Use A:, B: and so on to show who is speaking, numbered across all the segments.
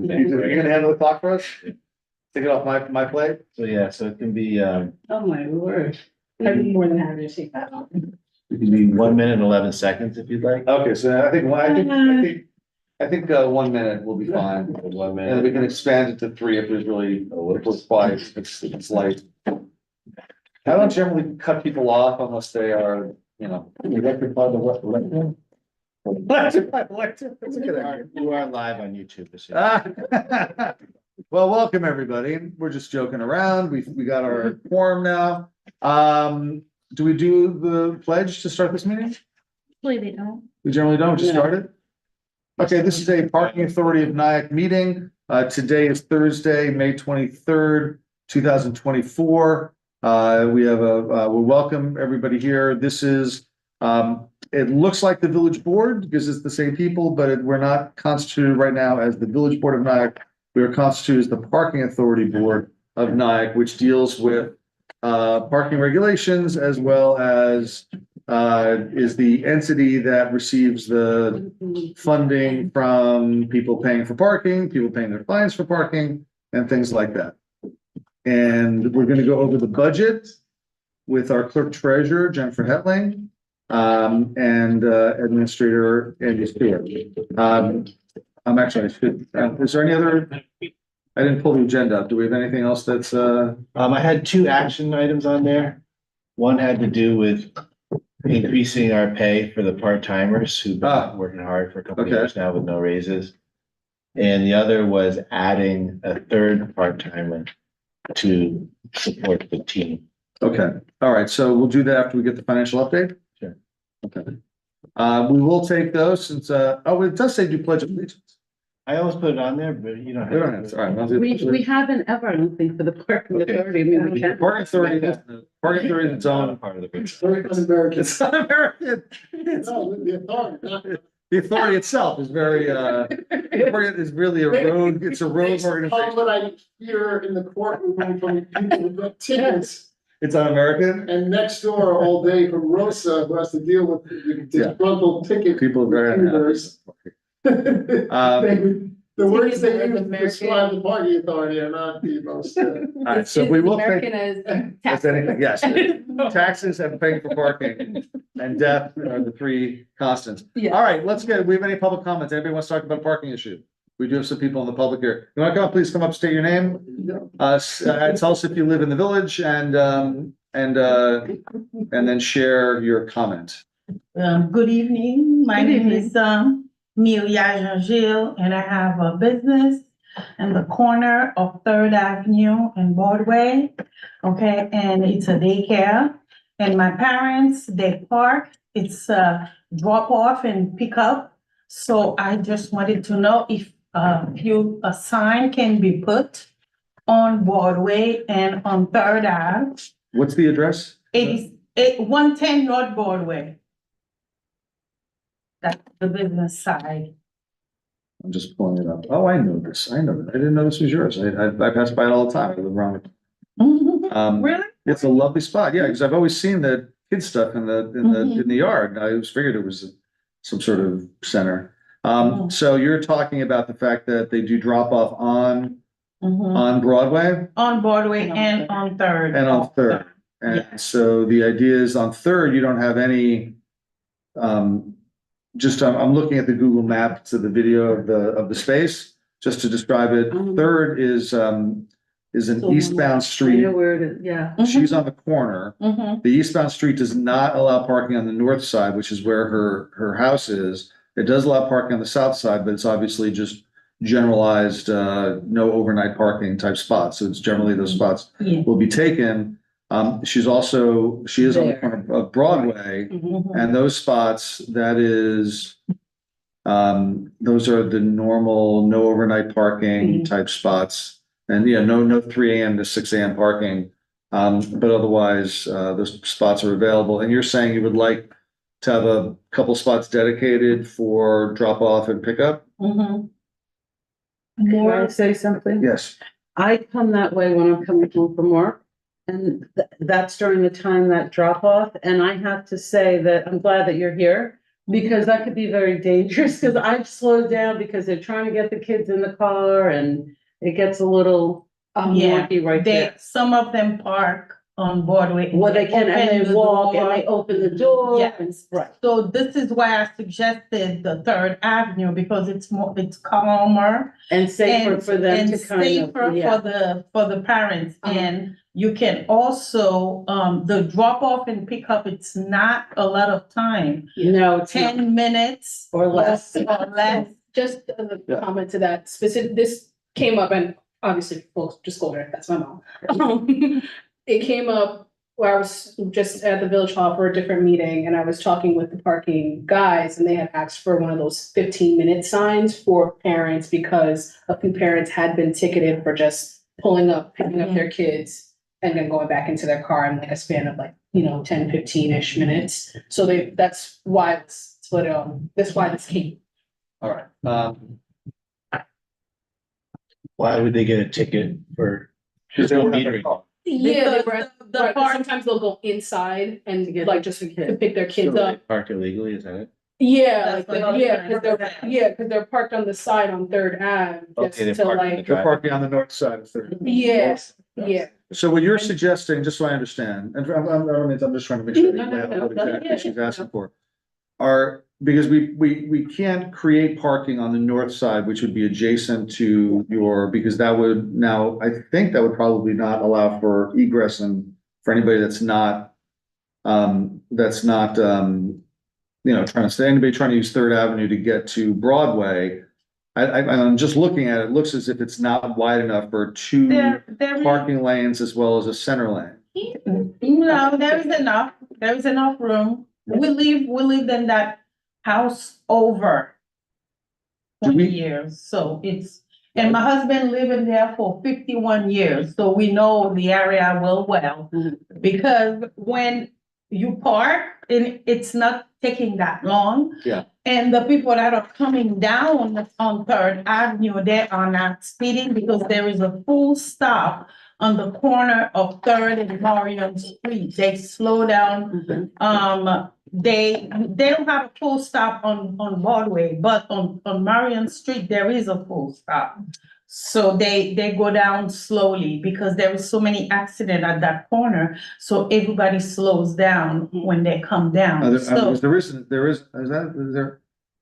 A: You gonna handle the clock for us? Take it off my plate?
B: So yeah, so it can be,
C: Oh, my word. I'd be more than happy to take that on.
B: it can be 1 minute and 11 seconds if you'd like.
A: Okay, so I think 1 minute will be fine.
B: 1
A: And
B: minute.
A: we can expand it to 3 if there's really, if it's quiet, it's light. I don't generally cut people off unless they are, you know. Elected by the what? Elected by elected. That's a good idea.
B: You are live on YouTube. so-
A: Well, welcome, everybody. We're just joking around. We got our quorum now. Do we do the pledge to start this meeting?
C: Hopefully they don't.
A: We generally don't, just
C: No.
A: start it. Okay, this is a Parking Authority of Nyack meeting. Today is Thursday, May 23rd, 2024. We have we welcome everybody here. This is, it looks like the village board because it's the same people, but we're not constituted right now as the village board of Nyack. We are constituted as the Parking Authority Board of Nyack, which deals with parking regulations as well as is the entity that receives the funding from people paying for parking, people paying their fines for parking, and things like that. And we're going to go over the budget with our clerk treasurer, Jennifer Hetling, and Administrator Andy Stewart. I'm actually, is there any other? I didn't pull the agenda up. Do we have anything else that's,
B: I had 2 action items on there. One had to do with increasing our pay for the part-timers who've been working hard for a couple of
A: Okay.
B: years now with no raises. And the other was adding a 3rd part-timer to support the team.
A: okay, all right, so we'll do that after we get the financial update?
B: Sure.
A: Okay. We will take those since, oh, it does say do pledge of allegiance.
B: I almost put it on there, but you don't
A: We don't
B: have
A: have
B: to.
A: to, all right. I'll do-
C: We haven't ever, I don't think, for the parking
A: Okay.
C: authority. I mean, we can't.
A: Parking Authority, Parking Authority is its own.
B: Part of the.
A: It's not American. It's, the authority itself is very, is really a rogue, it's a rogue organization.
D: What I hear in the courtroom from people who got tickets
A: It's un-American.
D: and next door all day from Rosa, who has to deal with the disgruntled ticket.
A: People are very unhappy.
D: holders. The words they use to describe the party authority are not the most.
A: All right, so we will take.
C: As
A: That's anything, yes. Taxes and paying for parking and death are the 3 constants.
C: Yeah.
A: All right, let's get, we have any public comments? Anybody wants to talk about a parking issue? We do have some people in the public here. You want to come up, please come up, state your name. Tell us if you live in the village and then share your comment.
E: Good evening. My
C: Good
E: name
C: evening.
E: is Milia Gil, and I have a business in the corner of 3rd Avenue and Broadway. Okay, and it's a daycare. And my parents, they park, it's drop off and pick up. So I just wanted to know if a sign can be put on Broadway and on 3rd Ave.
A: What's the address?
E: 110 North Broadway. That's the business side.
A: I'm just pulling it up. Oh, I know this. I know that. I didn't know this was yours. I pass by it all the time. I live around it.
E: Really?
A: It's a lovely spot. Yeah, because I've always seen the kids stuff in the yard. I always figured it was some sort of center. So you're talking about the fact that they do drop off on Broadway
E: On Broadway and on 3rd.
A: and on 3rd. And
E: Yeah.
A: so the idea is on 3rd, you don't have any, I'm looking at the Google map to the video of the space, just to describe it. 3rd is an eastbound
C: I
A: street.
C: know where it is, yeah.
A: She's on the corner.
E: Mhm.
A: The eastbound street does not allow parking on the north side, which is where her house is. It does allow parking on the south side, but it's obviously just generalized, no overnight parking type spots. So it's generally those spots
E: Yeah.
A: will be taken. She is on the
C: There.
A: corner of Broadway,
E: Mhm.
A: and those spots, that is, those are the normal, no overnight parking type spots. And yeah, no 3 AM to 6 AM parking. But otherwise, those spots are available. And you're saying you would like to have a couple spots dedicated for drop off and pickup?
E: Mhm.
C: Can I say something?
A: Yes.
C: I come that way when I'm coming home from work. And that's during the time that drop off. And I have to say that I'm glad that you're here Because that could be very dangerous, because I've slowed down because they're trying to get the kids in the car and it gets a little
E: Yeah,
C: wonky right
E: They,
C: there.
E: some of them park on Broadway.
C: Well, they can, and
E: open
C: they
E: the
C: walk and
E: door.
C: they open the door.
E: Yeah.
C: And right.
E: So this is why I suggested the Third Avenue, because it's calmer.
C: And safer for them to
E: And
C: kind of,
E: safer
C: yeah.
E: for the parents,
C: Uh-huh.
E: and you can also, the drop off and pick up, it's not a lot of time.
C: No, it's not.
E: 10 minutes.
C: Or less.
E: Or less.
F: Just as a
A: Yeah.
F: comment to that specific, this came up and obviously full disclosure, that's my mom. It came up where I was just at the village hall for a different meeting and I was talking with the parking guys and they had asked for one of those 15-minute signs for parents because a few parents had been ticketed for just pulling up, picking up their kids and then going back into their car in like a span of like, 10, 15-ish minutes. So that's why it's split on, that's why this came.
A: All right.
B: Why would they get a ticket for?
A: Because they were not
B: metering?
F: Yeah, they
E: Because
F: were,
E: the
F: right, 'cause
E: park-
F: sometimes they'll go inside and
C: get
F: like
C: the
F: just to
C: kid.
F: pick their kids
B: So
F: up.
B: they Park illegally, is that it?
F: Yeah,
E: That's
F: like,
E: what I was
F: yeah,
E: trying
F: cause
E: to
F: they're,
E: say.
F: yeah, cause they're parked on the side on Third Ave,
B: Okay,
F: just
B: they
F: to
B: park in the
F: like,
A: They're parking on the north side of Third.
F: yes, yeah.
A: So what you're suggesting, just so I understand, and I'm just trying to make sure
C: No,
A: I
C: no,
A: have
C: no,
A: what
C: no,
A: exactly
C: yeah,
A: she's
C: yeah.
A: asking for. Because we can't create parking on the north side, which would be adjacent to because that would now, I think that would probably not allow for egress and for anybody that's not, trying to say, anybody trying to use Third Avenue to get to Broadway. I'm just looking at it, it looks as if it's not wide enough for two
E: There is.
A: parking lanes as well as a center lane.
E: No, there is enough room. We lived in that house over
A: Do
E: 20
A: we-
E: years, so and my husband lived in there for 51 years, so we know the area well.
C: Mhm.
E: Because when you park, and it's not taking that long.
A: Yeah.
E: And the people that are coming down on Third Avenue, they are not speeding because there is a full stop on the corner of Third and Marion Street. They slow down.
C: Mhm.
E: They don't have a full stop on Broadway, but on Marion Street, there is a full stop. So they go down slowly because there is so many accidents at that corner. So everybody slows down when they come down. So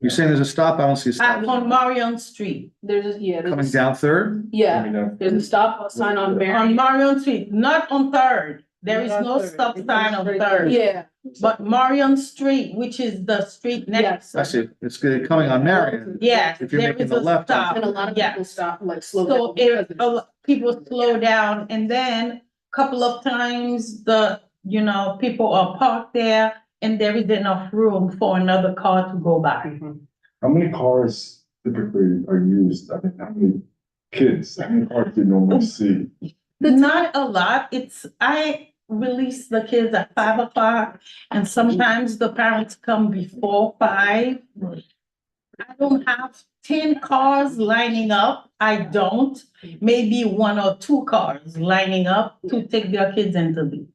A: You're saying there's a stop? I don't see a stop.
E: on Marion Street,
F: There's,
A: Coming down Third?
F: Yeah, there's a stop sign on
E: on
F: Marion.
E: Marion Street, not on Third. There is
C: Not on
E: no
C: Third.
E: stop
C: It
E: sign
C: goes
E: on
C: straight
E: Third.
F: Yeah,
E: But Marion Street, which is the street next.
A: I see, it's good, coming on Marion.
E: Yes,
A: If you're
E: there
A: making
E: is
A: the
E: a
A: left on-
E: stop.
F: and a lot of
E: Yeah.
F: people stop, like slow
E: So
F: down.
E: if
F: because it's-
E: people slow down and then couple of times people are parked there and there is enough room for another car to go by.
G: How many cars typically are used? I mean, how many kids, how many cars do you normally see?
E: Not a lot. I release the kids at 5 o'clock and sometimes the parents come before 5. I don't have 10 cars lining up. I don't. Maybe 1 or 2 cars lining up to take their kids into the.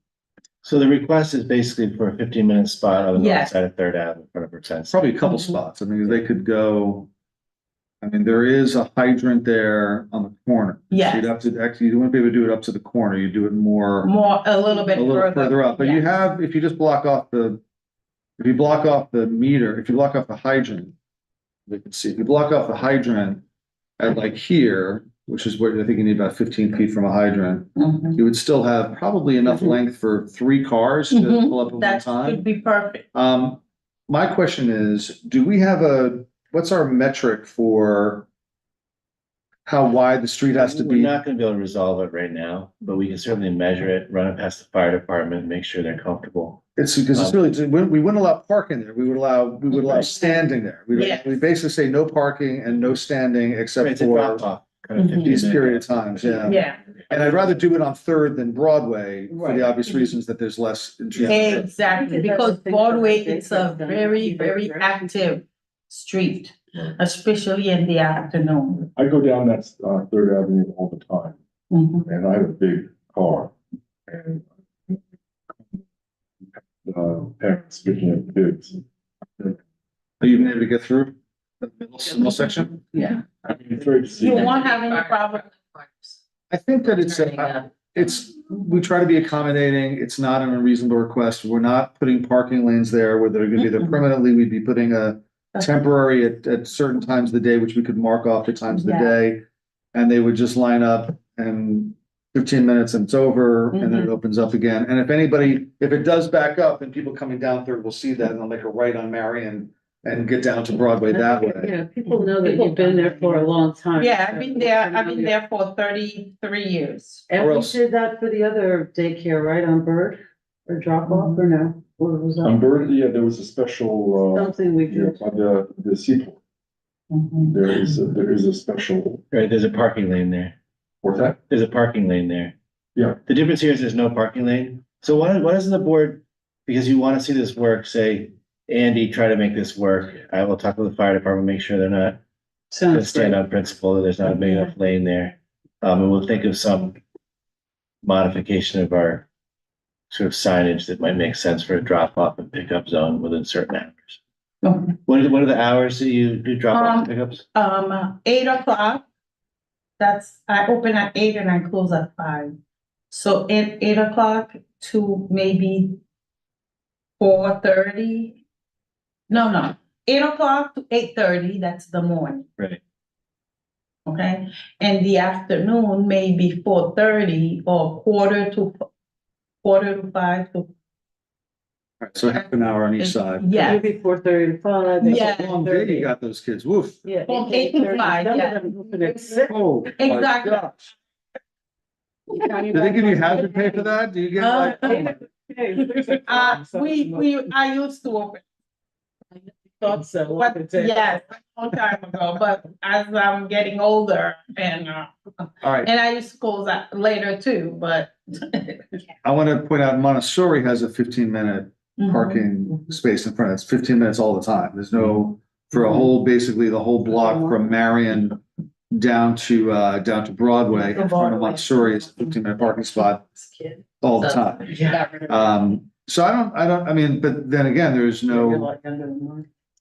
B: So the request is basically for a 15-minute spot on the north
E: Yes.
B: side of Third Ave in front of her tent.
A: Probably a couple
E: Mhm.
A: spots. I mean, they could go. I mean, there is a hydrant there on the corner.
E: Yes.
A: So you'd have to, actually, you wouldn't be able to do it up to the corner. You do it more,
E: A little bit
A: a little further up. But you
E: Yes.
A: have, if you just block off if you block off the meter, if you block off the hydrant, we can see, if you block off the hydrant at like here, which is where I think you need about 15 feet from a hydrant,
E: Mhm.
A: you would still have probably enough
C: Mhm.
A: length for 3 cars to
E: Mhm.
A: pull up at one
E: That
A: time.
E: should be perfect.
A: My question is, do we have what's our metric for how wide the street has to
B: We're
A: be?
B: not gonna be able to resolve it right now, but we can certainly measure it, run it past the fire department, make sure they're comfortable.
A: It's because it's really, we wouldn't allow parking there. We would allow
B: Right.
A: standing there.
E: Yes.
A: We basically say no parking and no standing except
B: It's a drop
A: for
B: off. kind of
E: Mhm.
A: these
B: 15-minute
A: period of
B: drop-off.
A: times, yeah.
E: Yeah,
A: And I'd rather do it on Third than Broadway for
C: Right.
A: the obvious reasons that there's less.
E: exactly. Because Broadway, it's a very, very active street, especially in the afternoon.
G: I go down that Third Avenue all the time,
E: Mhm.
G: and I have a big car. And parents picking up kids.
A: Are you able to get through the middle section?
C: Yeah.
G: I mean, it's very.
E: You won't have any problem.
A: I think that it's, we try to be accommodating. It's not an unreasonable request. We're not putting parking lanes there where they're gonna be there permanently. We'd be putting a temporary at certain times of the day, which we could mark off the times of the
E: Yeah.
A: day. And they would just line up and 15 minutes and it's over and then it opens up again. And if it does back up and people coming down Third will see that and they'll make a right on Marion and get down to Broadway that way.
C: Yeah, people know that you've been there for a long time.
E: Yeah, I've been there for 33 years.
C: And
A: Or
C: we
A: else-
C: did that for the other daycare, right, on Bird, or drop off, or no? Or was
G: On
C: that
G: Bird, yeah, there was a special,
C: something we
G: yeah,
C: did?
G: on the seaport, there is a special,
B: Right, there's a parking lane there.
G: what's that?
B: There's a parking lane there.
G: Yeah.
B: The difference here is there's no parking lane. So why doesn't the board, because you want to see this work, say, Andy, try to make this work. I will talk with the fire department, make sure they're not gonna
C: Sounds
B: stand
C: great.
B: on principle, that there's not a big enough lane there. And we'll think of some modification of our sort of signage that might make sense for a drop off and pickup zone within certain hours. What are the hours that you do drop off and pickups?
E: 8 o'clock. I open at 8 and I close at 5. So 8 o'clock to maybe 4:30. No, 8 o'clock to 8:30, that's the morning.
B: Right.
E: Okay, and the afternoon, maybe 4:30 or quarter to 5 to.
A: So half an hour on each side.
E: Yeah,
C: Maybe 4:30 to 5.
E: Yeah.
A: That's a long day you got those kids. Woof.
C: Yeah.
E: From 8 to 5,
C: Some of
E: yeah.
C: them open at 6.
A: Oh. my
E: Exactly.
A: gosh. Do they give you hazard pay for that? Do you get like?
E: I used to open.
C: Thought so.
E: But yes, a long time ago, but as I'm getting older and
A: All right,
E: I used to close that later too, but.
A: I want to point out Montessori has a 15-minute parking space in front. It's 15 minutes all the time. There's no, for a whole, basically the whole block from Marion down to Broadway. In front of Montessori is a 15-minute parking spot all the time. So I mean, but then again, there's no,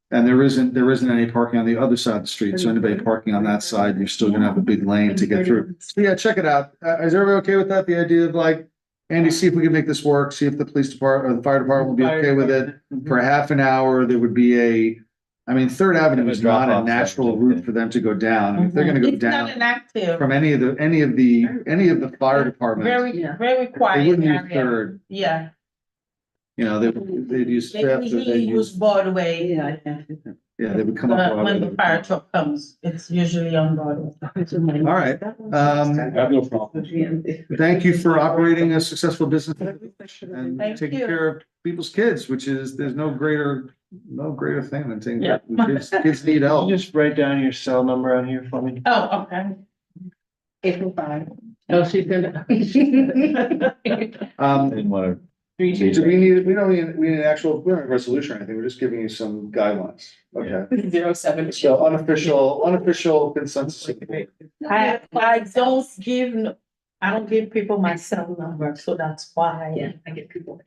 A: and there isn't any parking on the other side of the street. So anybody parking on that side, you're still gonna have a big lane to get through. So yeah, check it out. Is everybody okay with that? The idea of like, Andy, see if we can make this work, see if the police department or the fire department will be okay with it. For half an hour, there would be I mean, Third Avenue is not a
B: Drop-off
A: natural
B: sign.
A: route for them to go down. If they're gonna go
E: It's not an
A: down
E: active,
A: from any of the fire departments,
E: very,
C: Yeah.
E: very
A: they
E: quiet
A: wouldn't use
E: area.
A: Third.
E: Yeah,
A: You know, they'd use Fifth,
E: maybe
A: or
E: he
A: they'd
E: use
A: use,
E: Broadway.
C: Yeah.
A: yeah, they would come up.
E: When the fire truck comes, it's usually on Broadway.
A: All right,
G: I have no problem.
A: thank you for operating a successful business and
E: Thank
A: taking
E: you.
A: care of people's kids, which is, there's no greater thing than taking,
E: Yeah.
A: kids need
B: Can
A: help.
B: you just write down your cell number on here for me?
E: Oh, okay.
C: April 5. Oh, she's gonna.
B: I didn't want
A: Do we need an actual, we don't need a resolution or anything, we're just giving you some guidelines, okay?
F: 07.
A: So unofficial consensus.
E: I don't give people my cell number, so that's why.
F: Yeah, I get people.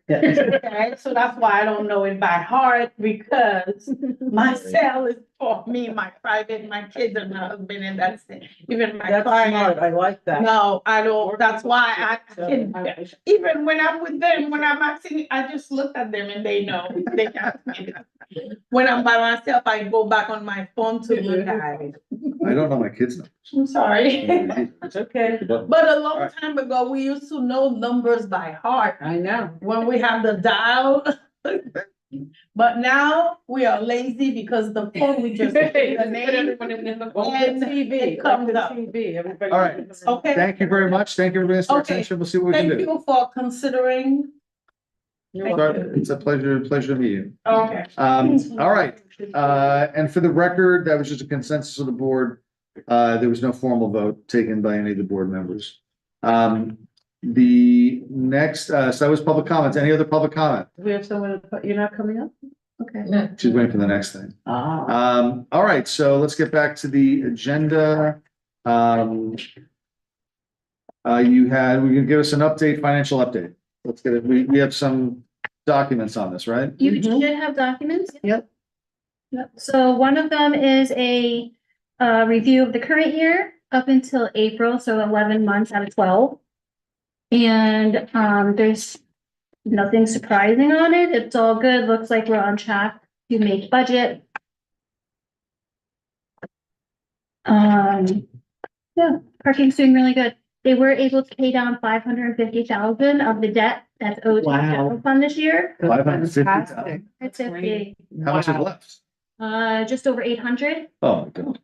E: Okay, so that's why I don't know it by heart, because my cell is for me, my private, my kids and my husband, and that's it. Even my
C: That's smart,
E: client.
C: I like that.
E: No, I don't, that's why I can,
C: I-
E: even when I'm with them, when I'm asking, I just look at them and they know, they ask me. When I'm by myself, I go back on my phone to look at it.
A: I don't know my kids'
E: I'm sorry.
C: It's okay,
E: But a long time ago, we used to know numbers by heart
C: I know.
E: when we have the dial. But now we are lazy because the phone, we just put the name.
C: And TV,
E: It comes up.
C: TV, everybody.
A: All right.
E: Okay,
A: Thank you very much, thank you for bringing us to our
E: Okay.
A: attention, we'll see what we can
E: thank
A: do.
E: you for considering.
C: You're
E: Thank
C: welcome.
E: you.
A: It's a pleasure to meet you.
E: Okay.
A: All right, and for the record, that was just a consensus of the board. There was no formal vote taken by any of the board members. The next, so that was public comments. Any other public comment?
C: We have someone, you're not coming up? Okay.
A: She's waiting for the next thing.
C: Ah.
A: All right, so let's get back to the agenda. We can give us an update, financial update. Let's get it. We have some documents on this, right?
H: You
C: Mhm.
H: should have documents.
C: Yep.
H: Yep. So one of them is a review of the current year up until April, so 11 months out of 12. And there's nothing surprising on it. It's all good. Looks like we're on track to make budget. Yeah, parking's doing really good. They were able to pay down 550,000 of the debt that's owed to the
C: Wow.
H: general fund this year.
A: 550,000.
H: That's it.
A: How much is left?
H: Just over 800.
A: Oh, my God.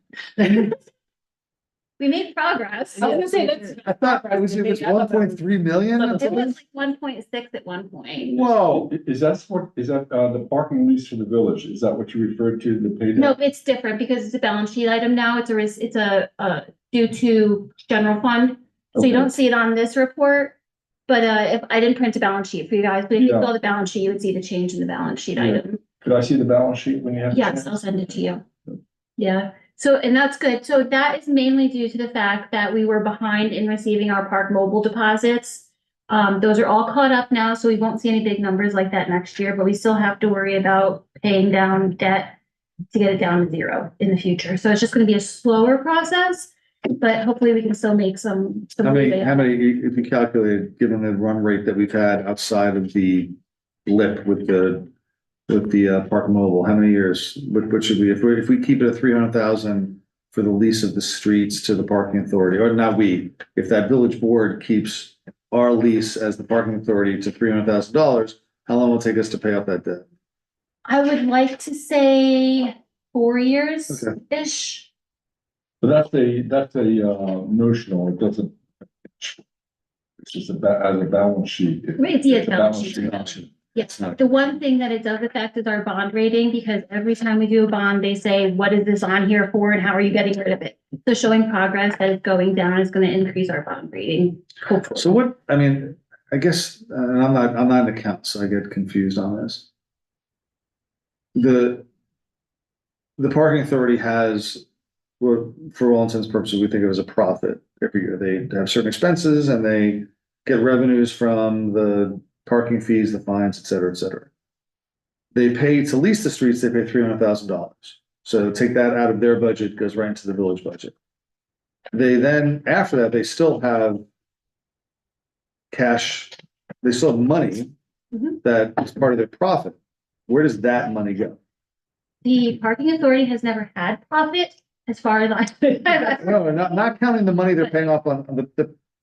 H: We made progress.
F: I was gonna say, that's.
A: I thought it was 1.3 million.
H: It was like 1.6 at one point.
A: Whoa.
G: Is that the parking lease for the village? Is that what you referred to, the pay?
H: No, it's different because it's a balance sheet item now. It's due to general fund. So you
G: Okay.
H: don't see it on this report. But if I didn't print a balance sheet for you guys, but if you
G: Yeah.
H: saw the balance sheet, you would see the change in the balance sheet
G: Yeah.
H: item.
G: Could I see the balance sheet when you have? a
H: Yes,
G: chance?
H: I'll send it to you. Yeah, so, and that's good. So that is mainly due to the fact that we were behind in receiving our park mobile deposits. Those are all caught up now, so we won't see any big numbers like that next year, but we still have to worry about paying down debt to get it down to zero in the future. So it's just gonna be a slower process, but hopefully we can still make some.
A: How many, if you calculate, given the run rate that we've had outside of the blip with the Park Mobile, how many years, what should we, if we keep it at 300,000 for the lease of the streets to the parking authority, or not we, if that village board keeps our lease as the parking authority to $300,000, how long will it take us to pay off that debt?
H: I would like to say 4 years-ish.
G: But that's a notional, it doesn't. It's just as a balance sheet.
H: Right, yeah,
G: It's a
H: balance sheet. Yes,
A: not-
H: the one thing that it does affect is our bond rating, because every time we do a bond, they say, what is this on here for and how are you getting rid of it? So showing progress that it's going down is gonna increase our bond rating, hopefully.
A: So what, I mean, I guess, and I'm not an accountant, so I get confused on this. The parking authority has, well, for all intents and purposes, we think of it as a profit every year. They have certain expenses and they get revenues from the parking fees, the fines, et cetera, et cetera. They pay to lease the streets, they pay $300,000. So take that out of their budget, goes right into the village budget. They then, after that, they still have cash, they still have money
H: Mhm.
A: that is part of their profit. Where does that money go?
H: The parking authority has never had profit, as far as I.
A: No, not counting the money they're paying off on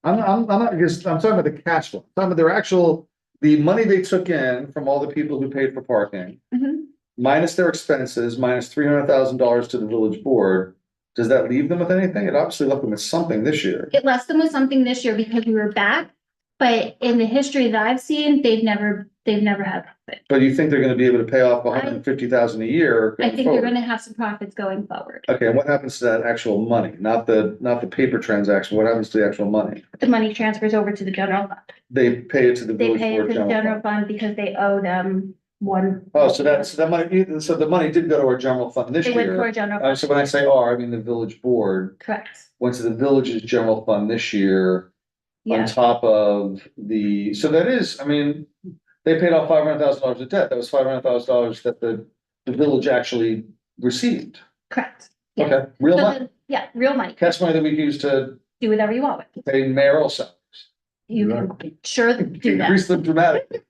A: I'm not, because I'm talking about the cash flow, I'm talking about their actual, the money they took in from all the people who paid for parking,
H: Mhm.
A: minus their expenses, minus $300,000 to the village board. Does that leave them with anything? It obviously left them with something this year.
H: It left them with something this year because we were back, but in the history that I've seen, they've never had profit.
A: But you think they're gonna be able to pay off $150,000 a year
H: I
A: going
H: think they're
A: forward?
H: gonna have some profits going forward.
A: Okay, and what happens to that actual money? Not the paper transaction, what happens to the actual money?
H: The money transfers over to the general fund.
A: They pay it to the
H: They
A: village
H: pay it
A: board
H: to the
A: general
H: general
A: fund.
H: fund because they owe them one.
A: Oh, so that money, so the money did go to our general fund this
H: They went to our
A: year.
H: general.
A: So when I say our, I mean the village board
H: Correct,
A: went to the village's general fund this year on
H: yeah,
A: top of so that is, I mean, they paid off $500,000 of debt. That was $500,000 that the village actually received.
H: correct. Yeah.
A: Okay, real
H: So
A: money,
H: then, yeah, real money,
A: cash money that we use to
H: do whatever you want with it.
A: pay mayoral salaries.
H: You can sure do that.
A: Increase them dramatically.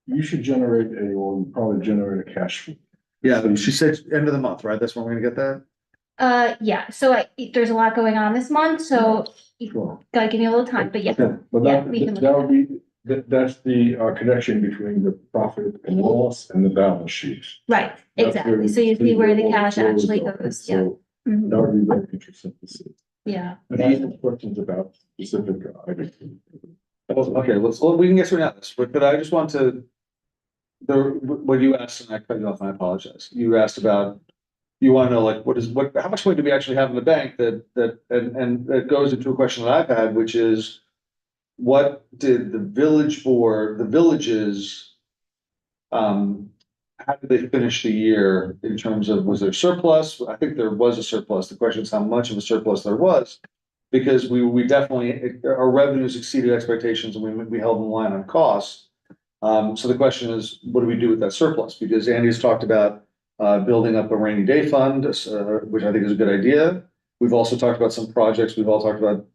G: You should generate or you probably generate a cash flow.
A: Yeah, but she said end of the month, right? That's when we're gonna get that?
H: Yeah, so there's a lot going on this month, so you
G: Sure.
H: gotta give me a little time, but yeah,
G: Okay, but
H: Yeah, we can look
G: that would be, that's the connection between the profit and loss and the balance sheet.
H: right,
G: That's
H: exactly.
G: where
H: So you see where the
G: all
H: cash
G: flows
H: actually
G: are.
H: goes, yeah.
G: So
H: Mhm.
G: that would be very interesting to see.
H: Yeah,
G: And I have questions about specific items.
A: Okay, we can get through now, but I just want to. What you asked, and I cut you off, and I apologize. You asked about, you want to know like, how much money do we actually have in the bank and that goes into a question that I've had, which is. What did the village board, the villages. How did they finish the year in terms of, was there surplus? I think there was a surplus. The question is how much of a surplus there was. Because we definitely, our revenues exceeded expectations and we held in line on costs. So the question is, what do we do with that surplus? Because Andy's talked about building up a rainy day fund, which I think is a good idea. We've also talked about some projects. We've all talked about,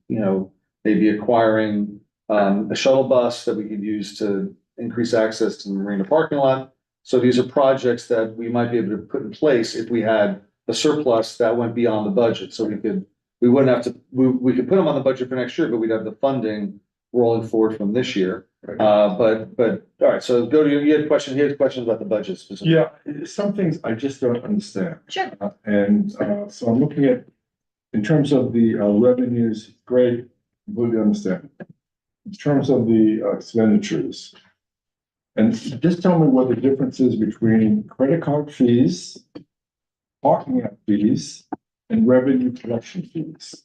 A: maybe acquiring a shuttle bus that we could use to increase access to the marina parking lot. So these are projects that we might be able to put in place if we had a surplus that went beyond the budget. So we wouldn't have to, we could put them on the budget for next year, but we'd have the funding rolling forward from this year. But, all right, so go to you had questions about the budget specifically.
G: Yeah, some things I just don't understand.
H: Sure.
G: So I'm looking at, in terms of the revenues, great, completely understand. In terms of the expenditures. And just tell me what the difference is between credit card fees, parking lot fees, and revenue collection fees.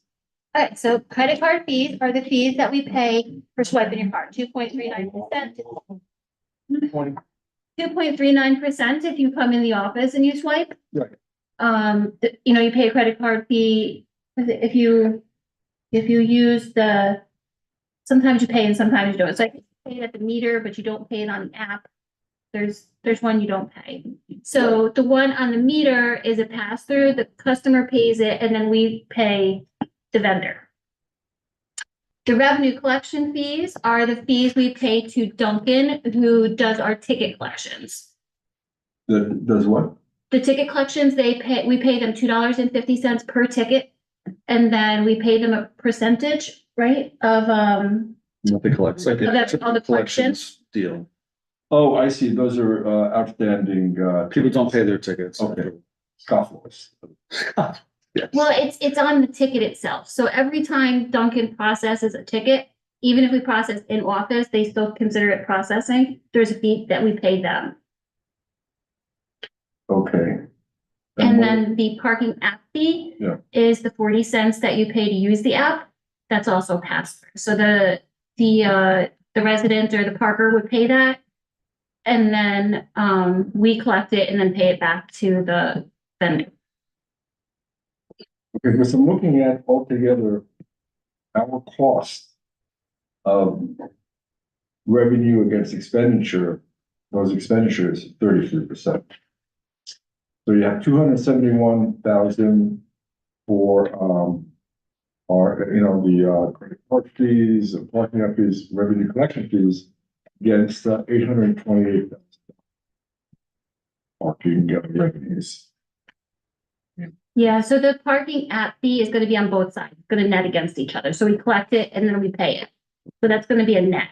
H: Alright, so credit card fees are the fees that we pay for swiping your card, 2.39%. 2.39% if you come in the office and you swipe.
G: Right.
H: You pay a credit card fee if you use sometimes you pay and sometimes you don't. It's like you pay it at the meter, but you don't pay it on the app. There's one you don't pay. So the one on the meter is a pass through, the customer pays it, and then we pay the vendor. The revenue collection fees are the fees we pay to Duncan, who does our ticket collections.
G: That does what?
H: The ticket collections, we pay them $2.50 per ticket. And then we pay them a percentage, right, of,
A: What they collect, it's like
H: Oh,
A: a
H: that's all the
A: collections deal.
G: Oh, I see, those are outstanding.
A: People don't pay their tickets.
G: Okay. Scofflaws.
A: Yes.
H: well, it's on the ticket itself. So every time Duncan processes a ticket, even if we process in office, they still consider it processing. There's a fee that we pay them.
G: Okay.
H: And
G: what-
H: then the parking app fee
G: Yeah.
H: is the 40 cents that you pay to use the app. That's also passed through. So the resident or the parker would pay that. And then we collect it and then pay it back to the vendor.
G: Okay, because I'm looking at altogether our cost of revenue against expenditure, those expenditures, 33%. So you have 271,000 for our, the credit card fees, parking lot fees, revenue collection fees against 828,000 parking revenues.
H: Yeah, so the parking app fee is gonna be on both sides. It's gonna net against each other. So we collect it and then we pay it. So that's gonna be a net.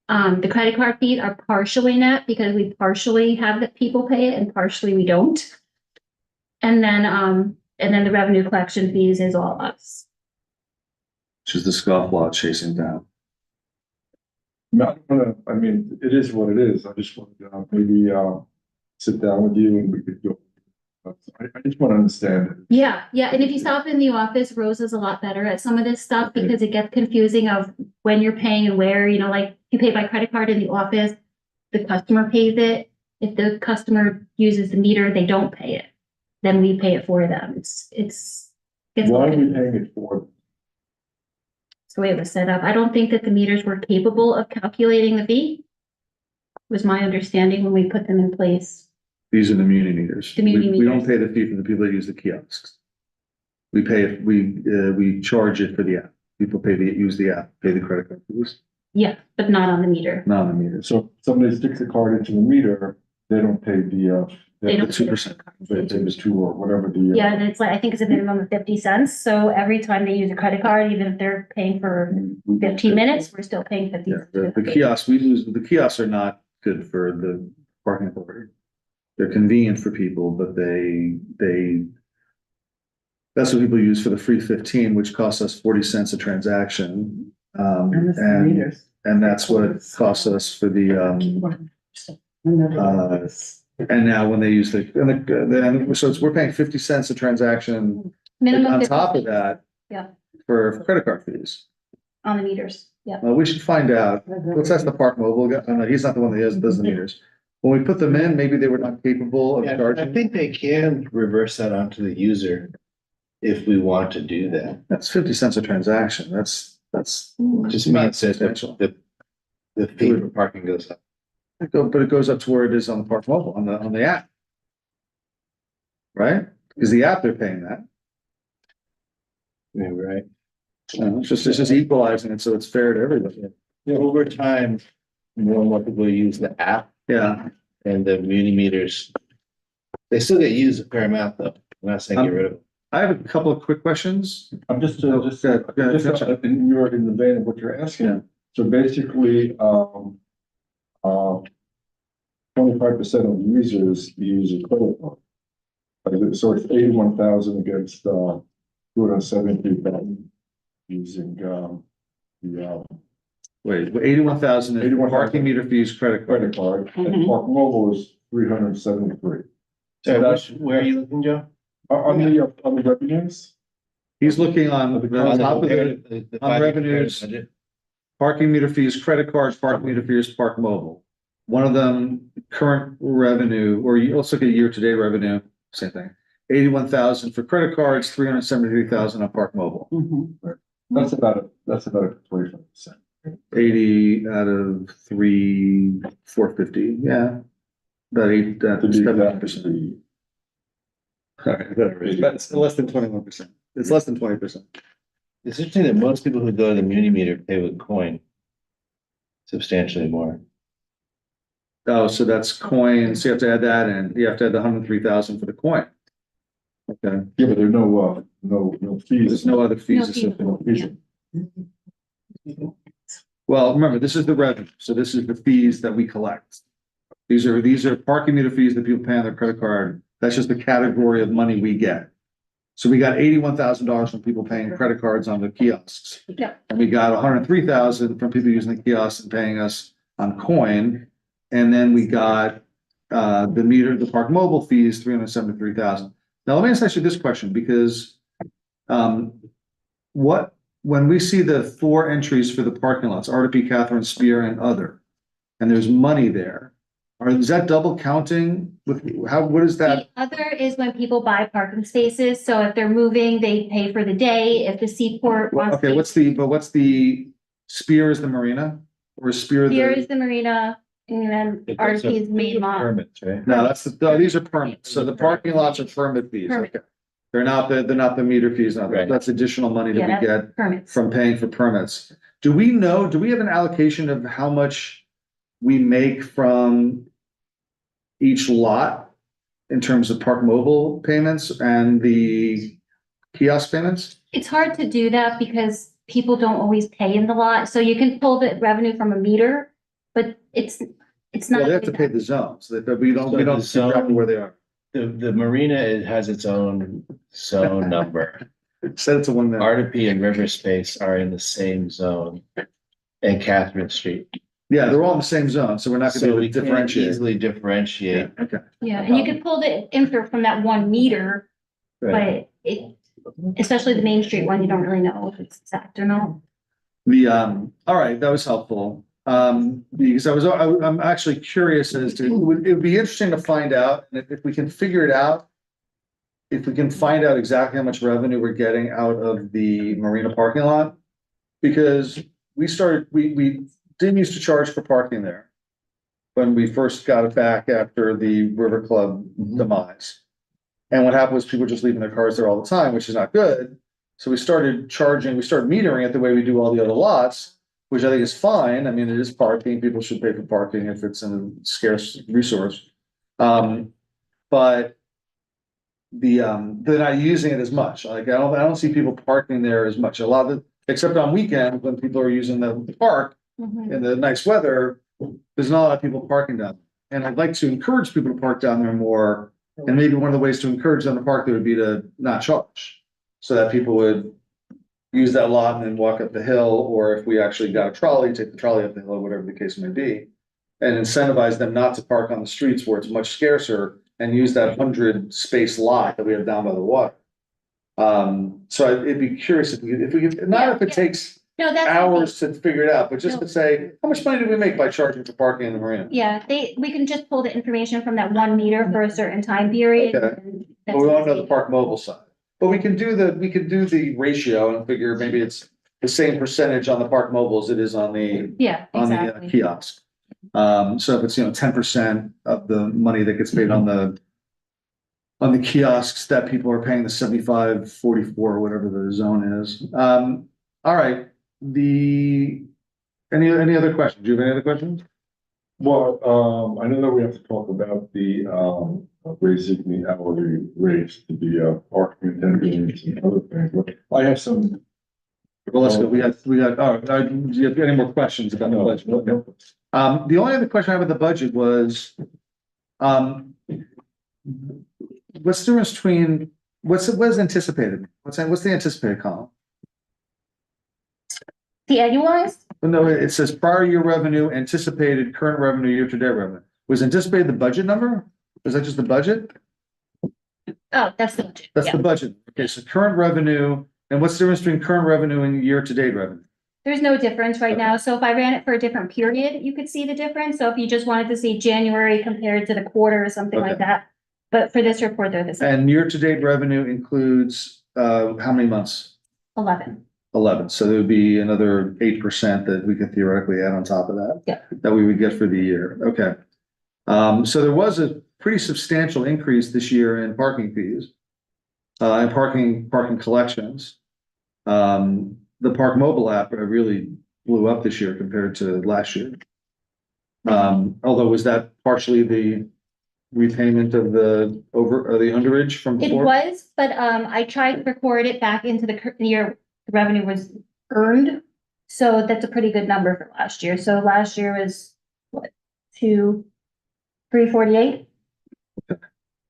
H: The credit card fees are partially net because we partially have the people pay it and partially we don't. And then the revenue collection fees is all us.
A: Which is the scofflaw chasing down.
G: I mean, it is what it is. I just wanted to maybe sit down with you and we could go. I just want to understand it.
H: Yeah, and if you stop in the office, Rose is a lot better at some of this stuff because it gets confusing of when you're paying and where, like you pay by credit card in the office, the customer pays it. If the customer uses the meter, they don't pay it. Then we pay it for them. It's
G: Why are we paying it for?
H: It's the way it was set up. I don't think that the meters were capable of calculating the fee. Was my understanding when we put them in place.
A: These are the muni meters.
H: The muni
A: We don't
H: meters.
A: pay the fee for the people that use the kiosks. We pay it, we charge it for the app. People use the app, pay the credit card fees,
H: Yeah, but not on the meter.
A: not on the meters.
G: So if somebody sticks the card into the meter, they don't pay the
H: They don't.
A: 2%.
G: they pay the 2 or whatever the.
H: Yeah, and it's like, I think it's a minimum of 50 cents. So every time they use a credit card, even if they're paying for 15 minutes, we're still paying 50.
A: Yeah, the kiosks, the kiosks are not good for the parking authority. They're convenient for people, but that's what people use for the free 15, which costs us 40 cents a transaction. And that's what it costs us for the, and now when they use we're paying 50 cents a transaction
H: Minimum
A: on
H: 50
A: top of that.
H: Yeah.
A: For credit card fees.
H: on the meters. Yeah.
A: Well, we should find out. Let's ask the Park Mobile guy. No, he's not the one that does the meters. When we put them in, maybe they were not capable of
B: Yeah, I
A: charging.
B: think they can reverse that onto the user if we want to do that.
A: That's 50 cents a transaction. That's
B: Just
A: not
B: means that
A: substantial.
B: the fee for parking goes up.
A: But it goes up to where it is on the Park Mobile, on the app. Right? Because the app, they're paying that.
B: Yeah, right.
A: It's just equalizing it so it's fair to everybody.
B: Yeah, over time, more and more people use the app
A: Yeah.
B: and the muni meters. They still get used a fair amount though. I'm not saying get rid of it.
A: I have a couple of quick questions.
G: I'm just,
A: Go ahead, go ahead, finish up.
G: and you're in the vein of what you're
A: Yeah.
G: asking. So basically, 25% of users use a credit card. So it's 81,000 against, 270,000 using, the,
A: Wait, 81,000 is
G: 81,000.
A: parking meter fees, credit
G: credit
A: card.
G: card, and
C: Mhm.
G: Park Mobile is 373.
B: So
G: that's-
B: where are you looking, Joe?
G: On the revenues,
A: He's looking on the top of the on
B: 5-year
A: revenues.
B: budget?
A: parking meter fees, credit cards, parking meter fees, Park Mobile. One of them, current revenue, or let's look at year-to-date revenue, same thing. 81,000 for credit cards, 373,000 on Park Mobile.
C: Mhm.
G: that's about a 25%.
A: 80 out of 450, yeah. About 8,
G: To be
A: 7%. All right, whatever. It's less than 21%. It's less than 20%.
B: It's interesting that most people who go to the muni meter pay with coin substantially more.
A: Oh, so that's coins, you have to add that in, you have to add the 103,000 for the coin. Okay,
G: Yeah, but there's no fees.
A: there's no other fees
H: No fees.
A: associated. Well, remember, this is the revenue, so this is the fees that we collect. These are parking meter fees that people pay on their credit card, that's just the category of money we get. So we got $81,000 from people paying credit cards on the kiosks.
H: Yeah.
A: And we got 103,000 from people using the kiosks and paying us on coin. And then we got the Park Mobile fees, 373,000. Now, let me ask you this question, because when we see the 4 entries for the parking lots, RDP, Catherine, Spear, and other, and there's money there, is that double counting with what is that?
H: The other is when people buy parking spaces, so if they're moving, they pay for the day, if the Seaport wants.
A: Okay, what's the Spear is the marina or Spear
H: Here is
A: the?
H: the marina, and then
B: But those are
H: RP's main lot.
B: Permits, right?
A: No, these are permits. So the parking lots are permit fees.
H: Permit.
A: Okay. They're not the meter fees.
B: Right.
A: That's additional money that
H: Yeah,
A: we get
H: Permits.
A: from paying for permits. Do we have an allocation of how much we make from each lot in terms of Park Mobile payments and the kiosk payments?
H: It's hard to do that because people don't always pay in the lot, so you can pull the revenue from a meter, but it's not.
A: Well, they have to pay the zones, that we don't
B: So
A: keep
B: the
A: track of
B: zone-
A: where they are.
B: The marina, it has its own zone number.
A: Set it to 1 minute.
B: RDP and River Space are in the same zone. And Catherine Street.
A: Yeah, they're all in the same zone, so we're not
B: So
A: gonna be
B: we
A: able to
B: can't
A: differentiate.
B: easily
A: Yeah,
B: differentiate.
A: okay.
H: Yeah, and you could pull the info from that 1 meter,
B: Right.
H: but especially the Main Street one, you don't really know if it's exact or not.
A: All right, that was helpful. Because I'm actually curious as to, it would be interesting to find out, and if we can figure it out. If we can find out exactly how much revenue we're getting out of the marina parking lot. Because we didn't used to charge for parking there. When we first got it back after the River Club demise. And what happened was people were just leaving their cars there all the time, which is not good. So we started metering it the way we do all the other lots, which I think is fine. I mean, it is parking. People should pay for parking if it's a scarce resource. But they're not using it as much. Like, I don't see people parking there as much. A lot of except on weekends when people are using the park
H: Mhm.
A: in the nice weather, there's not a lot of people parking down. And I'd like to encourage people to park down there more. And maybe one of the ways to encourage them to park there would be to not charge. So that people would use that lot and then walk up the hill, or if we actually got a trolley, take the trolley up the hill, whatever the case may be. And incentivize them not to park on the streets where it's much scarcer and use that 100 space lot that we have down by the water. So I'd be curious if we could, not if it takes
H: No, that's.
A: hours to figure it out, but just
H: No.
A: to say, how much money do we make by charging for parking in the marina?
H: Yeah, we can just pull the information from that 1 meter for a certain time period.
A: Okay.
H: and
A: But
H: that's
A: we don't know the
H: easy.
A: Park Mobile side. But we can do the ratio and figure maybe it's the same percentage on the Park Mobile as it is on the
H: Yeah, exactly.
A: kiosk. So if it's, 10% of the money that gets paid on the kiosks that people are paying the 75/44 or whatever the zone is. All right, any other questions? Do you have any other questions?
G: Well, I know that we have to talk about the, raising the hourly rates to be, parking attendants and other things, but I have some.
A: Well, let's go. We got, do you have any more questions about the budget? Okay. The only other question I have with the budget was, what's the difference between, what is anticipated? What's the anticipated column?
H: The annualized?
A: Well, no, it says prior year revenue, anticipated current revenue, year-to-date revenue. Was anticipated the budget number? Is that just the budget?
H: Oh, that's the budget.
A: That's
H: Yeah.
A: the budget. Okay, so current revenue, and what's the difference between current revenue and year-to-date revenue?
H: There's no difference right now. So if I ran it for a different period, you could see the difference. So if you just wanted to see January compared to the quarter or something like
A: Okay.
H: that. But for this report, they're the same,
A: And year-to-date revenue includes, how many months?
H: 11.
A: 11, so there would be another 8% that we could theoretically add on top of that.
H: Yeah.
A: That we would get for the year, okay. So there was a pretty substantial increase this year in parking fees. And parking collections. The Park Mobile app really blew up this year compared to last year. Although was that partially the repayment of the underage from
H: It
A: before?
H: was, but I tried to record it back into the year the revenue was earned. So that's a pretty good number for last year. So last year was what, 348? And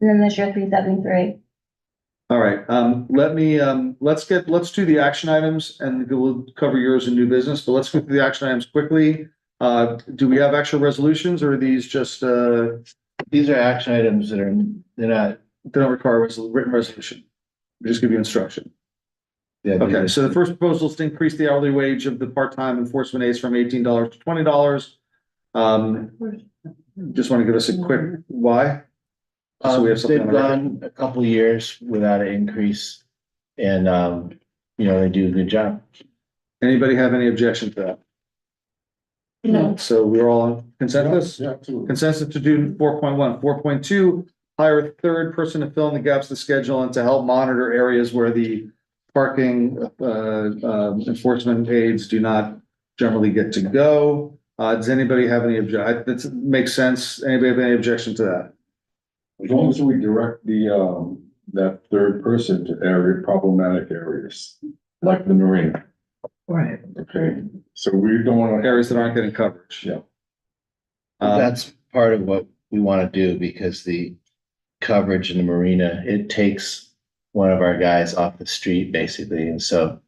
H: then this year 373.
A: All right, let's do the action items and we'll cover yours in new business, but let's go through the action items quickly. Do we have actual resolutions or are these just,
B: These are action items that they're
A: they don't require written resolution? We just give you instruction.
B: not.
A: Okay, so the first proposal is to increase the hourly wage of the part-time enforcement aides from $18 to $20. Just want to give us a quick why? So we have something
B: They've
A: on the record.
B: gone a couple of years without an increase and, they do a good job.
A: Anybody have any objection to that?
C: No.
A: So we're all on consensus?
G: Yeah, absolutely.
A: Consensus to do 4.1. 4.2, hire a third person to fill in the gaps of the schedule and to help monitor areas where the parking enforcement aides do not generally get to go. Does anybody have any that makes sense? Anybody have any objection to that?
G: As long as we direct that third person to problematic areas, like the marina,
C: Right.
G: okay? So we don't want to.
A: Areas that aren't getting coverage.
G: Yeah.
B: That's part of what we want to do because the coverage in the marina, it takes one of our guys off the street basically. And so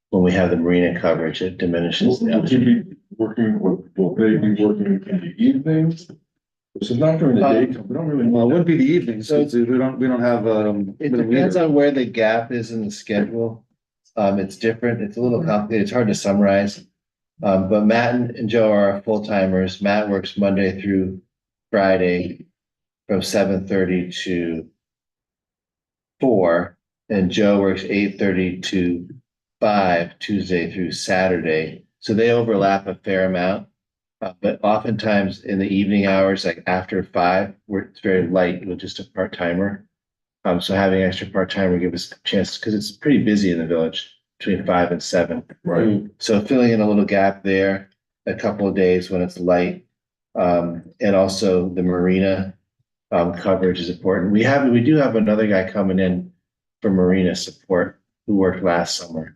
B: when we have the marina coverage, it diminishes.
G: Will he be working, will they be working in the evenings? This is not during the day, we don't really.
A: Well, it wouldn't be the evenings, so we don't have,
B: It depends on where the gap is in the schedule. It's different. It's a little complicated. It's hard to summarize. But Matt and Joe are our full timers. Matt works Monday through Friday from 7:30 to 4, and Joe works 8:30 to 5, Tuesday through Saturday. So they overlap a fair amount. But oftentimes in the evening hours, like after 5, it's very light with just a part timer. So having extra part timer give us a chance because it's pretty busy in the village between 5 and 7.
G: Right.
B: So filling in a little gap there, a couple of days when it's light. And also the marina coverage is important. We do have another guy coming in for marina support who worked last summer.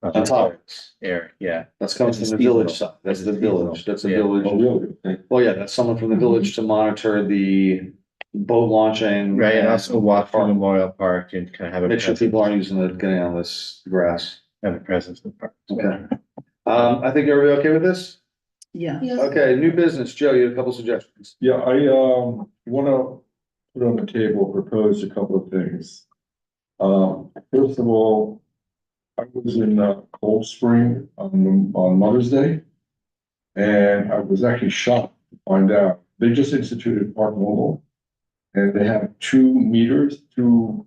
A: On topics.
B: Eric, yeah.
A: That's coming from the village side. That's the village. That's the
B: Yeah.
A: village.
G: Oh, really?
A: Well, yeah, that's someone from the village to monitor the boat launching.
B: Right, and also walk through Memorial Park and kind of have a
A: Make sure
B: presence,
A: people aren't using it, getting on this grass.
B: have a presence in the park.
A: Okay. I think everybody okay with this?
C: Yeah.
A: Okay, new business. Joe, you had a couple suggestions.
G: Yeah, I wanna put on the table, propose a couple of things. First of all, I was in Cold Spring on Mother's Day. And I was actually shocked to find out, they just instituted Park Mobile. And they have 2 meters, 2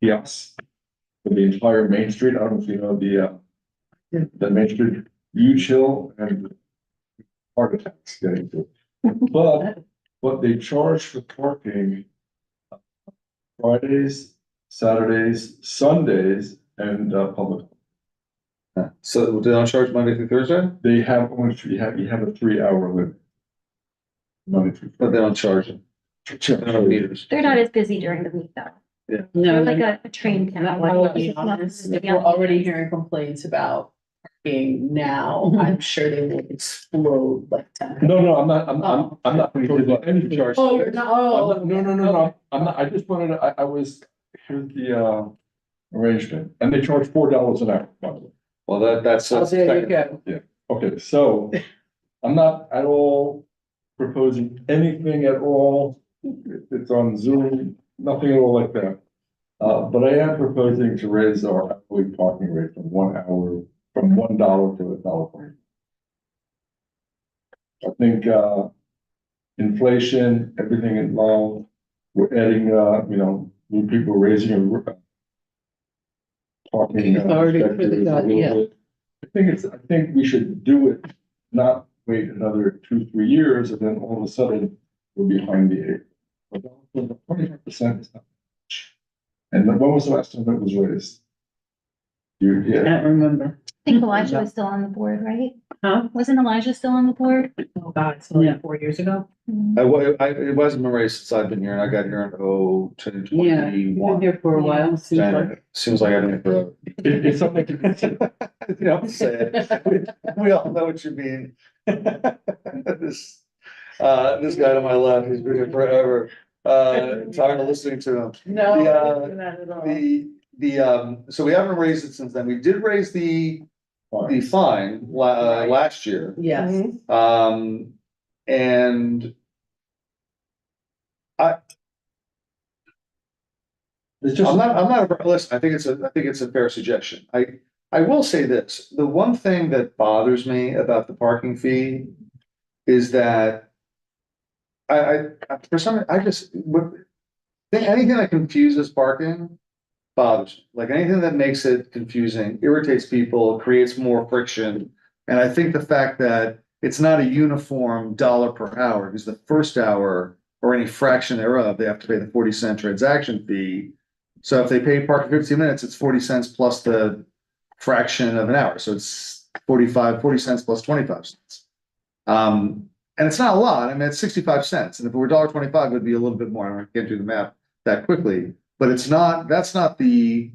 G: kiosks for the entire Main Street. I don't know if you know the Main Street, huge hill and heart attacks getting to it. But they charge for parking Fridays, Saturdays, Sundays, and public.
A: So they don't charge Monday through Thursday,
G: They have only you have a 3 hour limit. Monday through
A: but they don't charge them. They don't have meters.
H: They're not as busy during the week though.
C: No,
H: They're like a train
C: Not
H: town.
C: like
F: I'll
C: that.
F: be honest, if we're already hearing complaints about parking now, I'm sure they will explode like ten.
G: No, I'm not, I'm not talking about any charge.
F: Oh, you're not, oh.
G: No, I'm not, I just wanted to, I was, here's the arrangement, and they charge $4 an hour, by the way.
A: Well, that's.
F: Oh, there you go.
G: Okay, so I'm not at all proposing anything at all. It's on Zoom, nothing at all like that. But I am proposing to raise our hourly parking rate from 1 hour, from $1 to $1.20. I think, inflation, everything involved, we're adding, new people raising a parking.
C: Authority for the
G: sector
C: God,
G: a little
C: yeah.
G: bit. I think we should do it, not wait another 2-3 years and then all of a sudden we're behind the eight. 25% is not much. And when was the last time it was raised? You, yeah,
C: Can't remember.
H: I think Elijah was still on the board, right?
C: Huh?
H: Wasn't Elijah still on the board?
F: Oh, God, so
C: Yeah.
F: like 4 years ago?
A: It wasn't been raised since I've been here, and I got here in
C: Yeah, you've been
A: 2021.
C: here for a while, seems like.
A: Seems like I've been here
G: it's something to consider.
A: for. You know, say it. We all know what you mean. This guy to my left, he's been here forever. Tired of listening to him.
C: No,
A: The,
C: not at all.
A: so we haven't raised it since then. We did raise the fine last year.
C: Yes.
A: And
G: It's just,
A: I'm not, listen, I think it's a fair suggestion. I will say this, the one thing that bothers me about the parking fee is that for some, anything that confuses parking bothers me. Like anything that makes it confusing, irritates people, creates more friction. And I think the fact that it's not a uniform dollar per hour, because the first hour or any fraction thereof, they have to pay the 40-cent transaction fee. So if they pay parking 15 minutes, it's 40 cents plus the fraction of an hour. So it's 40 cents plus 25 cents. And it's not a lot. I mean, it's 65 cents. And if it were $1.25, it would be a little bit more. I can't do the math that quickly, but that's not the,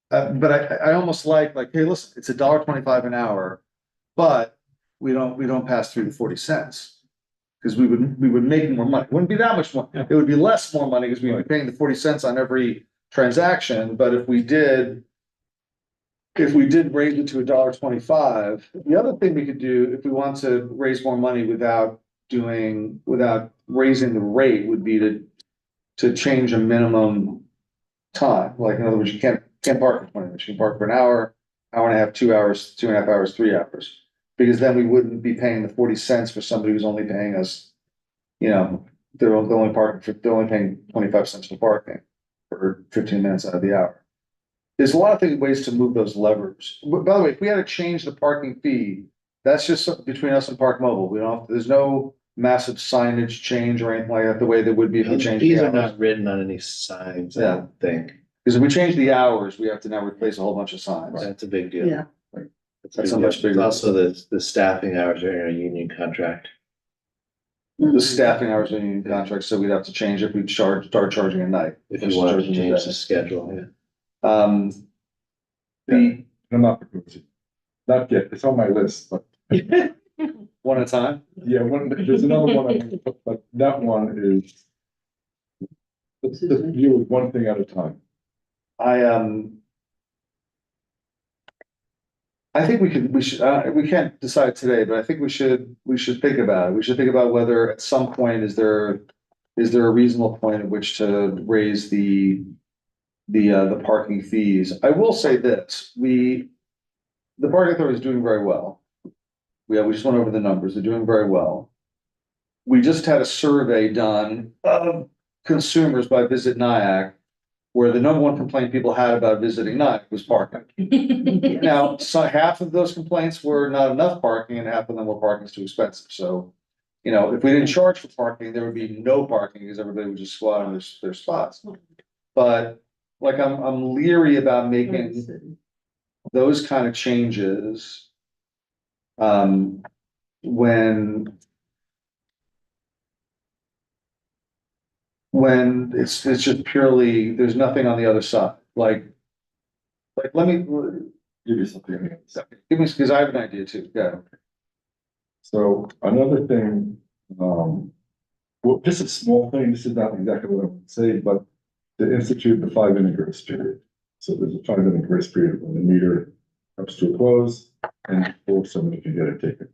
A: but I almost like, hey, listen, it's $1.25 an hour, but we don't pass through the 40 cents. Because we would make more money. It wouldn't be that much more. It would be less more money because we'd be paying the 40 cents on every transaction. But if we did raise it to $1.25, the other thing we could do if we want to raise more money without raising the rate would be to change a minimum time. Like in other words, you can't park for 20 minutes. You can park for an hour and a half, 2 hours, 2.5 hours, 3 hours. Because then we wouldn't be paying the 40 cents for somebody who's only paying us, they're only paying 25 cents for parking for 15 minutes out of the hour. There's a lot of ways to move those levers. By the way, if we had to change the parking fee, that's just between us and Park Mobile. There's no massive signage change or anything like that, the way there would be if we changed
B: These
A: the
B: are
A: hours.
B: not written on any signs, I
A: Yeah.
B: don't think.
A: Because if we change the hours, we have to now replace a whole bunch of signs.
B: That's a big deal.
C: Yeah.
A: That's a much bigger.
B: Also, the staffing hours are in a union contract.
A: The staffing hours are in union contract, so we'd have to change it. We'd start charging at night.
B: If you wanted to change the schedule, yeah.
A: The
G: I'm not proposing. Not yet, it's on my list, but
A: one at a time.
G: yeah, there's another one, but that one is. Let's deal with one thing at a time.
A: I think we should, we can't decide today, but I think we should think about it. We should think about whether at some point, is there a reasonable point at which to raise the parking fees? I will say this, the parking authority is doing very well. We just went over the numbers. They're doing very well. We just had a survey done of consumers by Visit Nyack, where the number one complaint people had about visiting Nyack was parking. Now, so half of those complaints were not enough parking and half of them were parking's too expensive, so. You know, if we didn't charge for parking, there would be no parking because everybody would just squat on their spots. But like, I'm leery about making those kind of changes. When. When it's just purely, there's nothing on the other side, like. Like, let me,
G: Give you something.
A: give me, because I have an idea too, yeah.
G: So another thing, well, just a small thing, this is not exactly what I would say, but to institute the 5-minute grace period. So there's a 5-minute grace period when the meter comes to a close and before somebody can get a ticket,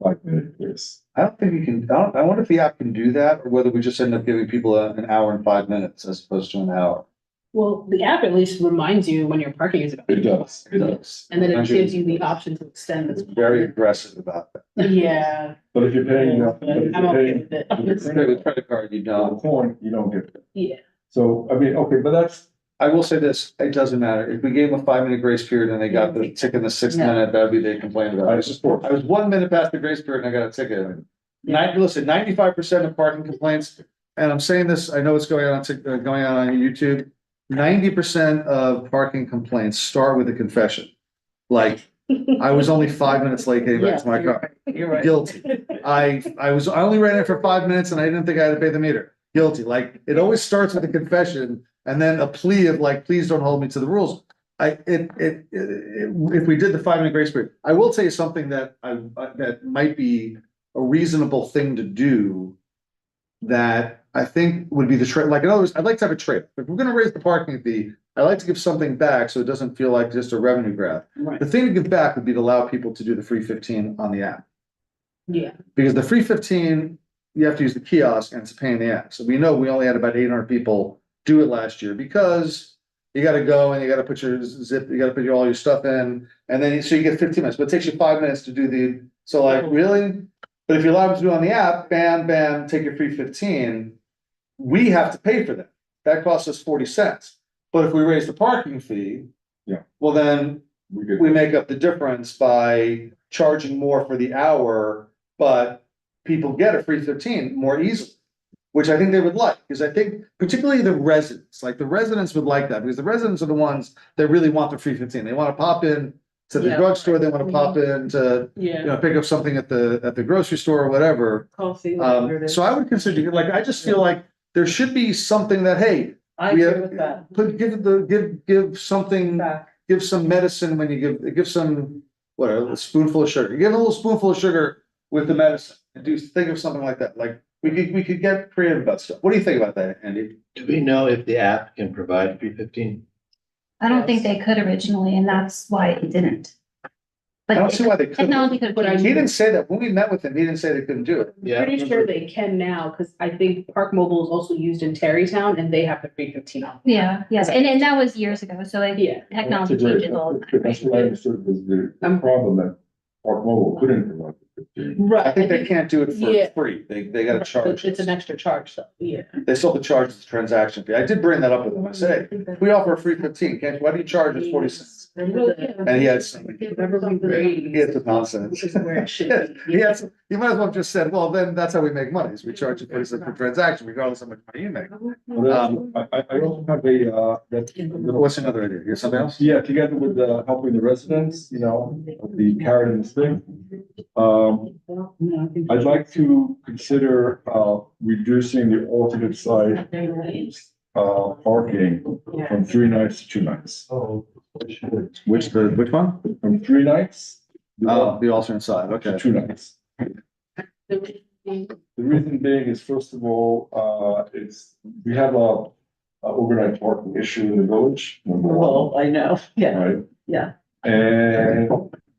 G: 5-minute grace.
A: I don't think you can, I wonder if the app can do that, or whether we just end up giving people an hour and 5 minutes as opposed to an hour.
F: Well, the app at least reminds you when your parking is about.
G: It does.
A: It does.
F: And then it gives you the option to extend
A: It's
F: this.
A: very aggressive about that.
F: Yeah,
G: But if you're paying,
F: I'm okay with it.
A: With credit card, you don't.
G: coin, you don't get it.
F: Yeah.
G: So, I mean, okay, but that's,
A: I will say this, it doesn't matter. If we gave them a 5-minute grace period and they got the ticket in the 6th
C: Yeah.
A: minute, that'd be, they complained about it.
G: I support.
A: I was 1 minute past the grace period and I got a ticket. Listen, 95% of parking complaints, and I'm saying this, I know it's going on, going on YouTube. 90% of parking complaints start with a confession. Like, I was only 5 minutes late getting back to my car.
C: You're right.
A: Guilty. I only ran it for 5 minutes and I didn't think I had to pay the meter. Guilty. Like, it always starts with a confession and then a plea of like, please don't hold me to the rules. If we did the 5-minute grace period, I will tell you something that that might be a reasonable thing to do. That I think would be the trade, like, in other words, I'd like to have a trade. If we're gonna raise the parking fee, I'd like to give something back so it doesn't feel like just a revenue grab.
C: Right.
A: The thing to give back would be to allow people to do the free 15 on the app.
F: Yeah.
A: Because the free 15, you have to use the kiosk and it's a pain in the ass. So we know we only had about 800 people do it last year because you gotta go and you gotta put your zip, you gotta put all your stuff in, and then, so you get 15 minutes, but it takes you 5 minutes to do so like, really? But if you allow them to do it on the app, bam, bam, take your free 15, we have to pay for that. That costs us 40 cents. But if we raise the parking fee.
G: Yeah.
A: Well, then we make up the difference by charging more for the hour, but people get a free 15 more easily. Which I think they would like, because I think particularly the residents, like the residents would like that, because the residents are the ones that really want the free 15. They want to pop in to the
C: Yeah.
A: drugstore, they want to pop in to,
C: Yeah.
A: pick up something at the grocery store or whatever.
C: Coffee. whatever it is.
A: So I would consider, like, I just feel like there should be something that, hey,
C: I
A: we
C: agree
A: have,
C: with that.
A: give something,
C: Back.
A: give some medicine when you give some, a spoonful of sugar. You give a little spoonful of sugar with the medicine and think of something like that. Like, we could get creative about stuff. What do you think about that, Andy?
B: Do we know if the app can provide free 15?
H: I don't think they could originally, and that's why it didn't.
A: I don't
H: But
A: see why they couldn't.
H: technology could.
F: But I-
A: He didn't say that. When we met with him, he didn't say they couldn't do it.
B: Yeah.
F: Pretty sure they can now, because I think Park Mobile is also used in Terrytown and they have the free 15 on.
H: Yeah, yes, and that was years ago, so like,
F: Yeah.
H: technology changes all the time.
G: That's what I understood was the
F: Um,
G: problem that Park Mobile couldn't provide the 15.
F: Right.
A: I think they can't do it
F: Yeah.
A: for free. They gotta charge.
F: It's an
A: us.
F: extra charge, so, yeah.
A: They still have to charge the transaction fee. I did bring that up with him. I said, hey, we offer a free 15. Why do you charge us 40 cents? And he had some,
F: Remember we raised.
A: he had some nonsense.
F: Which is where it should be.
A: He had some, you might as well have just said, well, then that's how we make money, is we charge you 40 cents per transaction, regardless of how much money you make.
G: I also have a,
A: What's another idea? You have something else?
G: yeah, together with helping the residents, the carrot and stick. I'd like to consider reducing the alternate side parking from 3 nights to 2 nights.
A: Which one?
G: From 3 nights.
A: Oh, the alternate side,
G: To
A: okay.
G: 2 nights. The reason being is, first of all, we have a overnight parking issue in the village. number one,
C: Well, I know, yeah,
G: Right?
C: yeah.
G: And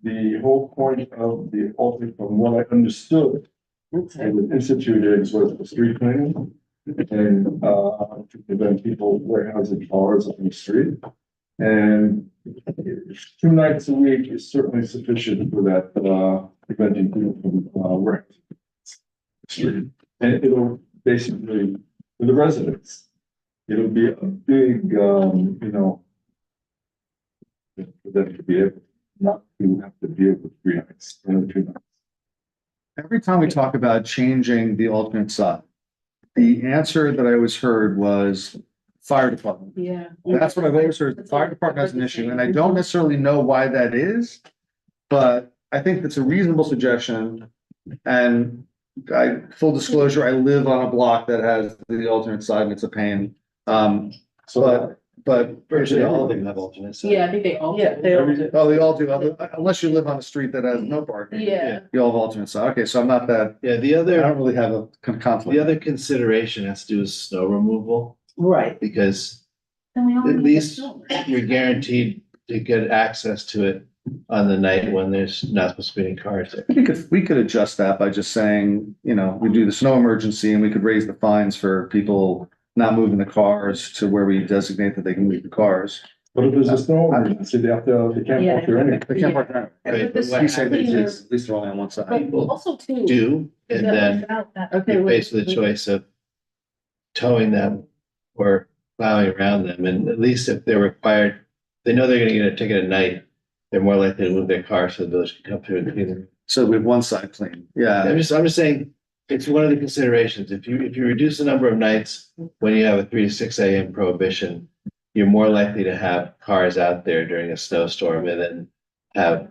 G: the whole point of the alternate, from what I understood, it was instituted was for street cleaning. And to prevent people warehousing cars on the street. And 2 nights a week is certainly sufficient for that, preventing people from warehousing. Street. And it'll basically, for the residents, it'll be a big, for them to be able to we would have to deal with 3 nights, or 2 nights.
A: Every time we talk about changing the alternate side, the answer that I always heard was fire department.
C: Yeah.
A: That's what I've always heard. The fire department has an issue, and I don't necessarily know why that is. But I think that's a reasonable suggestion. And full disclosure, I live on a block that has the alternate side and it's a pain.
G: So,
A: But
B: Virtually all of them have alternates.
F: Yeah, I think they all.
C: Yeah, they all do.
A: oh, they all do, unless you live on a street that has no parking.
F: Yeah.
A: You all have alternate side. Okay, so I'm not that,
B: Yeah, the
A: I
B: other,
A: don't really have a conflict.
B: the other consideration has to do with snow removal,
C: Right.
B: because
H: Then we only
B: at
H: need
B: least
H: to-
B: you're guaranteed to get access to it on the night when there's not supposed to be any cars there.
A: We could adjust that by just saying, you know, we do the snow emergency and we could raise the fines for people not moving the cars to where we designate that they can move the cars.
G: but if there's a snow emergency, they can't walk there anyway.
A: They can't park there.
B: Right, but what
A: We say they
B: happens
A: do, at least they're only on one side.
F: But
B: People
F: also too.
B: do, and then
C: Okay.
B: you're
C: wait,
B: faced with the
C: wait.
B: choice of towing them or plowing around them, and at least if they're required, they know they're gonna get a ticket at night, they're more likely to move their car so the village can come through and clean them.
A: So we have one side clean, yeah.
B: I'm just saying, it's one of the considerations. If you reduce the number of nights when you have a 3 to 6 a.m. prohibition, you're more likely to have cars out there during a snowstorm and then have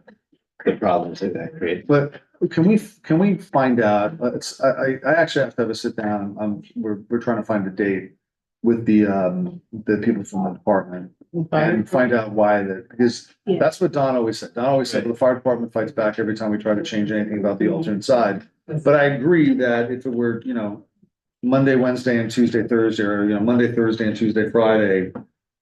B: the problems that creates.
A: But can we find out, I actually have to have a sit down, we're trying to find a date with the people from the department and find out why that, because
C: Yeah.
A: that's what Don always said. Don always said, well, the fire department fights back every time we try to change anything about the alternate side. But I agree that if it were, you know, Monday, Wednesday and Tuesday, Thursday, or, you know, Monday, Thursday and Tuesday, Friday,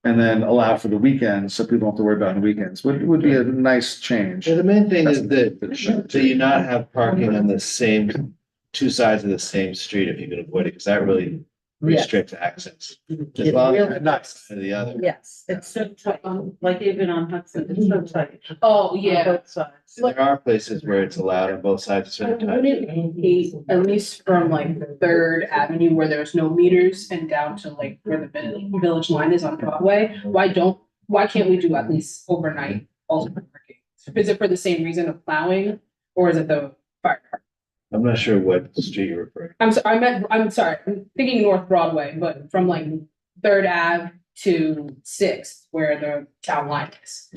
A: and then allow for the weekends, so people don't have to worry about the weekends, would be a nice change.
B: So the main thing is that you not have parking on the same, 2 sides of the same street if you can avoid it, because that really restricts access. As
C: It
B: long as
C: really
B: you're not
C: does.
B: to the other.
C: Yes, it's so tight, like even on Hudson, it's so tight.
F: Oh,
C: on
F: yeah.
C: Both sides.
B: There are places where it's allowed on both sides at certain times.
F: Wouldn't hate, at least from like Third Avenue where there's no meters and down to like where the village line is on Broadway, why can't we do at least overnight alternate parking? Is it for the same reason of plowing, or is it the fire department?
B: I'm not sure what street you're referring.
F: I'm sorry, I'm thinking North Broadway, but from like Third Ave to Sixth, where the town line is.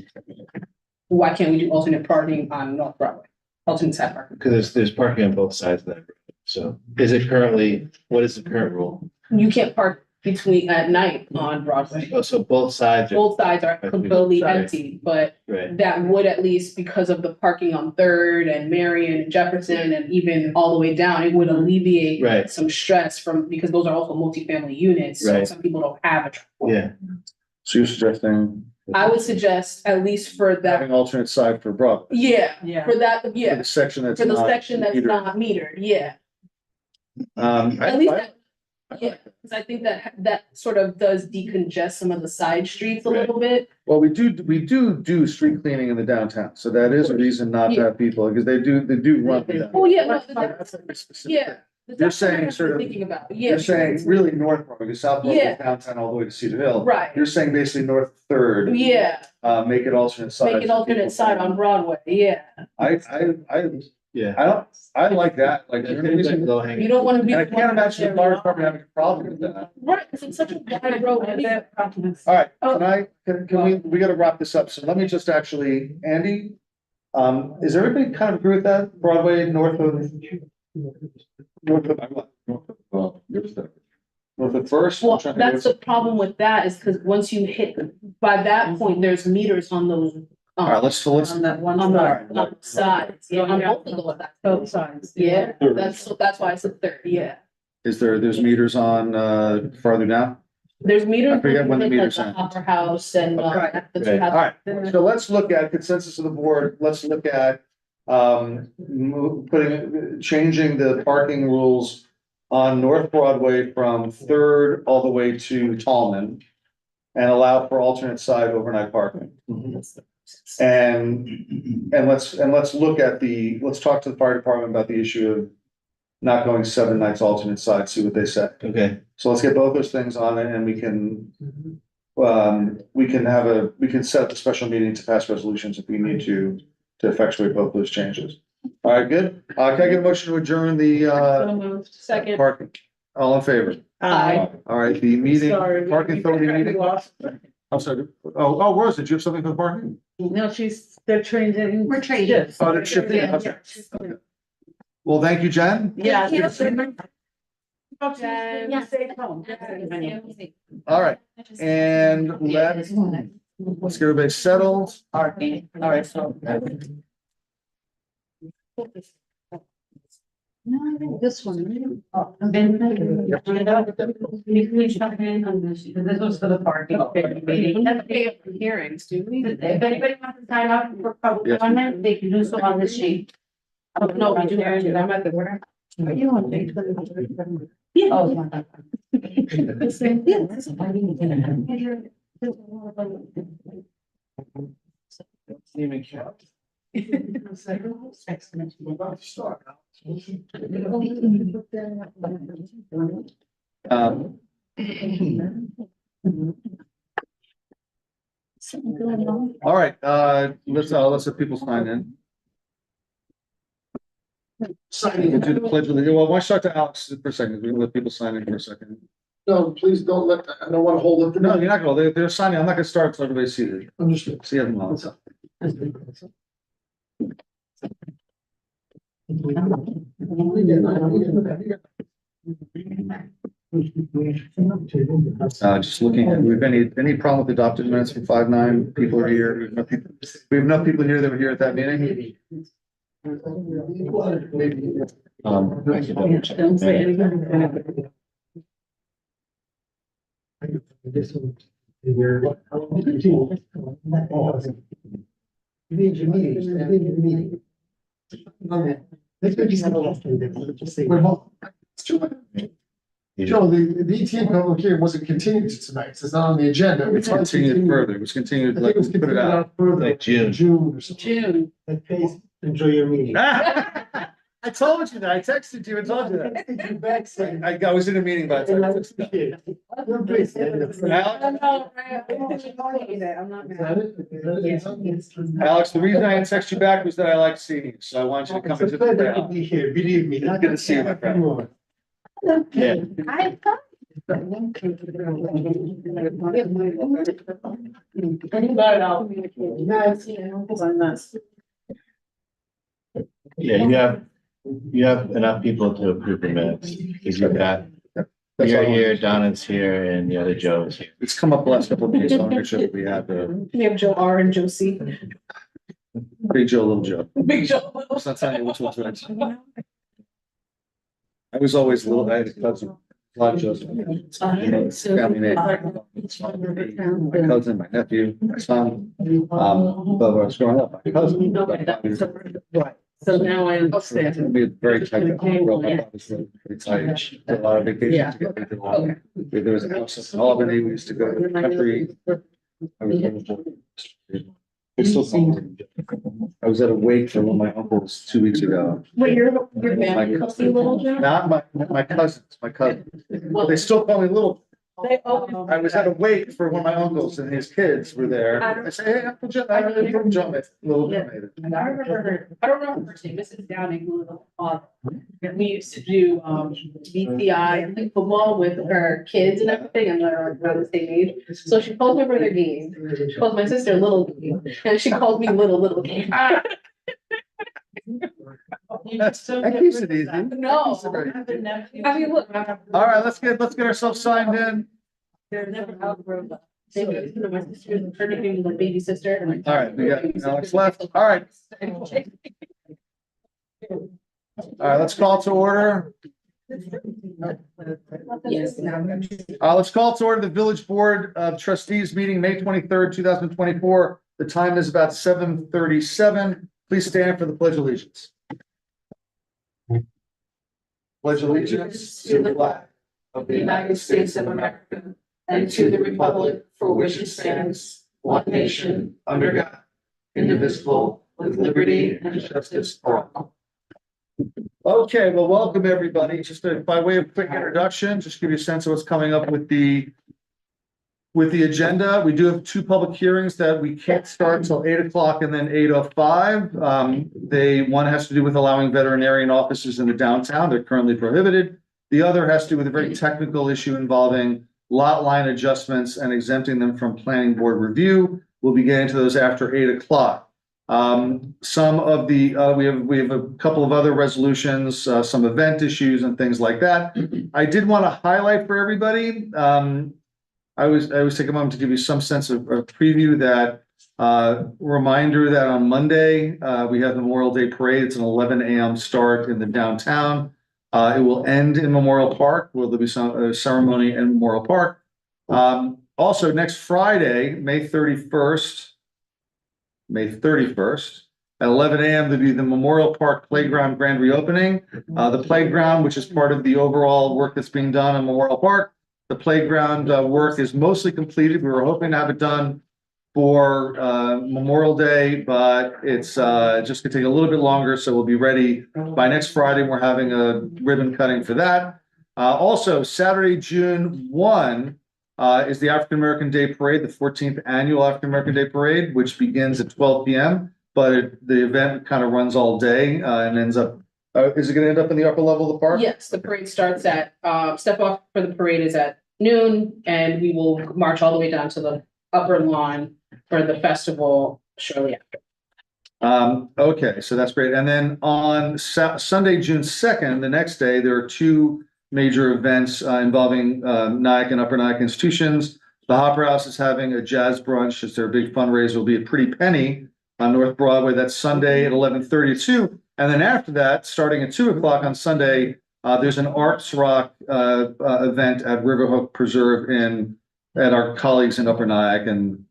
F: Why can't we do alternate parking on North Broadway, alternate side parking?
B: Because there's parking on both sides of that road. So is it currently, what is the current rule?
F: You can't park at night on Broadway.
B: Oh, so both sides are,
F: Both sides are completely
B: Sorry.
F: empty, but
B: right,
F: that would at least, because of the parking on Third and Marion and Jefferson and even all the way down, it would alleviate
B: Right.
F: some stress from, because those are also multifamily units, so
B: Right.
F: some people don't have a truck.
B: yeah.
A: So you're suggesting
F: I would suggest at least for that,
A: having alternate side for Broadway?
F: yeah,
C: Yeah.
F: for that,
A: For
F: yeah,
A: the section that's
F: for the
A: not
F: section that's
A: metered.
F: not metered, yeah.
A: I-
F: At least
A: I-
F: that, yeah, because I think that sort of does decongest some of the side streets a
B: Right.
F: little bit.
A: Well, we do street cleaning in the downtown, so that is a reason not to have people, because they do run.
F: Oh, yeah, no,
A: That's very specific.
F: Yeah.
A: You're saying sort of-
F: Thinking about, yeah.
A: You're saying really North Broadway, because South Broadway
F: Yeah.
A: is downtown all the way to Cedar Hill.
F: Right,
A: You're saying basically North Third,
F: yeah,
A: make it alternate side.
F: make it alternate side on Broadway, yeah.
B: Yeah.
A: I like that, like.
B: That seems like low hanging.
F: You don't wanna be.
A: And I can't imagine the fire department having a problem with that.
F: Right, because it's such a wide road.
A: All right, can we gotta wrap this up, so let me just actually, Andy, is everybody kind of agree with that, Broadway, north of First?
F: Well, that's the problem with that is because once you hit, by that point, there's meters on those.
A: All right, let's
C: On that one
F: On
C: side.
F: the sides, yeah, on both of those,
C: Both sides.
F: yeah, that's why I said Third, yeah.
A: there's meters on, farther down?
F: There's meters.
A: I forget when the
F: like
A: meters
F: the
A: are.
F: Opera House and,
C: Right.
F: the two
B: Right.
A: All
F: houses.
A: right, so let's look at consensus of the board, let's look at, changing the parking rules on North Broadway from Third all the way to Tallman, and allow for alternate side overnight parking. And let's look at let's talk to the fire department about the issue of not going 7 nights alternate side, see what they say.
B: Okay,
A: So let's get both those things on it and we can we can set up a special meeting to pass resolutions if we need to effectuate both those changes. All right, good. Can I get a motion to adjourn the,
C: So moved.
F: Second.
A: parking? All in favor?
C: Aye.
A: All right, the meeting,
C: Sorry.
A: parking authority
C: We
A: meeting.
C: lost.
A: I'm sorry. Oh, Rose, did you have something for the parking?
C: No, they're trading.
E: We're trading.
C: Yes.
A: Oh, they're shifting,
E: Yeah,
A: okay.
E: yeah.
A: Okay. Well, thank you, Jen.
C: Yeah.
H: Yes.
C: Stay home.
A: All right, and let's get everybody settled.
C: All right, so. This one. This was for the parking.
F: Hearings, do we?
I: If anybody wants to sign up for public
A: Yes.
I: comment, they can do so on this sheet.
F: Oh, no, we do have to, I'm at the work.
I: You want to? Oh, it's not that.
A: Um, all right, let's let people sign in.
D: Signing.
A: We'll do the pledge of the, well, why don't I talk to Alex for a second? We can let people sign in for a second.
D: No, please don't let, I don't want to hold it.
A: No, you're not gonna, they're signing. I'm not gonna start until everybody's seated.
D: Understood.
A: See you in a moment. Just looking at, we have any problem with adopted minutes from 5/9? People are here. We have enough people here that were here at that meeting.
B: I can double check.
C: Don't say anything.
D: Joe, the ETN public hearing wasn't continued to tonight, so it's not on the agenda.
A: It's continued further. It was
D: I
A: continued,
D: think
A: like,
D: it was
A: put it
D: continued
A: out.
D: out further.
B: Like June.
D: June or something.
C: June.
I: Enjoy your meeting.
A: I told you that. I texted you and told you that. I was in a meeting by the time. I texted you.
C: I'm not
D: Is
C: mad.
D: that it?
A: Alex, the reason I didn't text you back was that I like seeing you, so I wanted you to come into the crowd.
I: Be here, believe me.
A: Good to see you, my friend.
B: Yeah.
H: I thought
B: Yeah, you have enough people to approve the minutes, because you've got, you're here, Donna's here, and the other Joe is here.
A: It's come up the last couple of days, so I want to make sure that we have the
F: We have Joe R and Joe C.
A: big Joe, little Joe.
F: Big Joe.
A: It's not telling you which one's which. I was always little, I had a cousin, a lot of Joe's. Family name. My cousin, my nephew, my son, but when I was growing up, my cousin.
C: So now I
A: It's gonna
C: understand.
A: be very tight. My father was very tight. Did a lot of vacations together. Did a lot of- There was a house in Albany, we used to go to the country. I was at a wake for one of my uncles 2 weeks ago.
H: Wait, you're
A: My cousin,
H: little Joe?
A: not my cousins, my cousin. They still call me little. I was at a wake for one of my uncles and his kids were there. I say, hey, Uncle Joe, I'm from Joe, little Joe.
F: And I remember her, I don't know her first name, Mrs. Downing, who was a father. And we used to do, BCI and play football with her kids and everything, and they're around the same age. So she calls my brother Gabe, she calls my sister Little Gabe, and she calls me Little Gabe.
A: That keeps it easy.
F: No. I mean, look.
A: All right, let's get ourselves signed in.
F: They're never outgrown that. They go, you know, my sister, her nickname is like baby sister. And like,
A: All right, we got Alex left. All right. All right, let's call to order.
F: Yes.
A: Let's call to order the Village Board of Trustees meeting, May 23rd, 2024. The time is about 7:37. Please stand for the Pledge of Allegiance. Pledge allegiance to the flag
F: Of the United States of America and to the republic for which it stands, one nation, under God, indivisible, with liberty and justice for all.
A: Okay, well, welcome everybody. Just by way of quick introduction, just give you a sense of what's coming up with the with the agenda, we do have two public hearings that we can't start until 8 o'clock and then 8:05. One has to do with allowing veterinarian offices in the downtown. They're currently prohibited. The other has to do with a very technical issue involving lot line adjustments and exempting them from planning board review. We'll be getting to those after 8 o'clock. Some of the, we have a couple of other resolutions, some event issues and things like that. I did want to highlight for everybody, I always take a moment to give you some sense of preview that, reminder that on Monday, we have the Memorial Day Parade. It's an 11 a.m. start in the downtown. It will end in Memorial Park, where there'll be some ceremony in Memorial Park. Also, next Friday, May 31st, at 11 a.m., there'll be the Memorial Park Playground grand reopening. The playground, which is part of the overall work that's being done in Memorial Park. The playground work is mostly completed. We were hoping to have it done for Memorial Day, but it's just gonna take a little bit longer, so we'll be ready by next Friday. We're having a ribbon cutting for that. Also, Saturday, June 1, is the African American Day Parade, the 14th annual African American Day Parade, which begins at 12 p.m. But the event kind of runs all day and ends up. Is it going to end up in the upper level of the park?
F: Yes, the parade starts at, step off for the parade is at noon, and we will march all the way down to the upper lawn for the festival shortly after.
A: Okay, so that's great. And then on Sunday, June 2nd, the next day, there are two major events involving Nyack and Upper Nyack institutions. The Opera House is having a jazz brunch. It's their big fundraiser. It'll be a Pretty Penny on North Broadway. That's Sunday at 11:32. And then after that, starting at 2 o'clock on Sunday, there's an Arts Rock event at Riverhook Preserve at our colleagues in Upper Nyack, and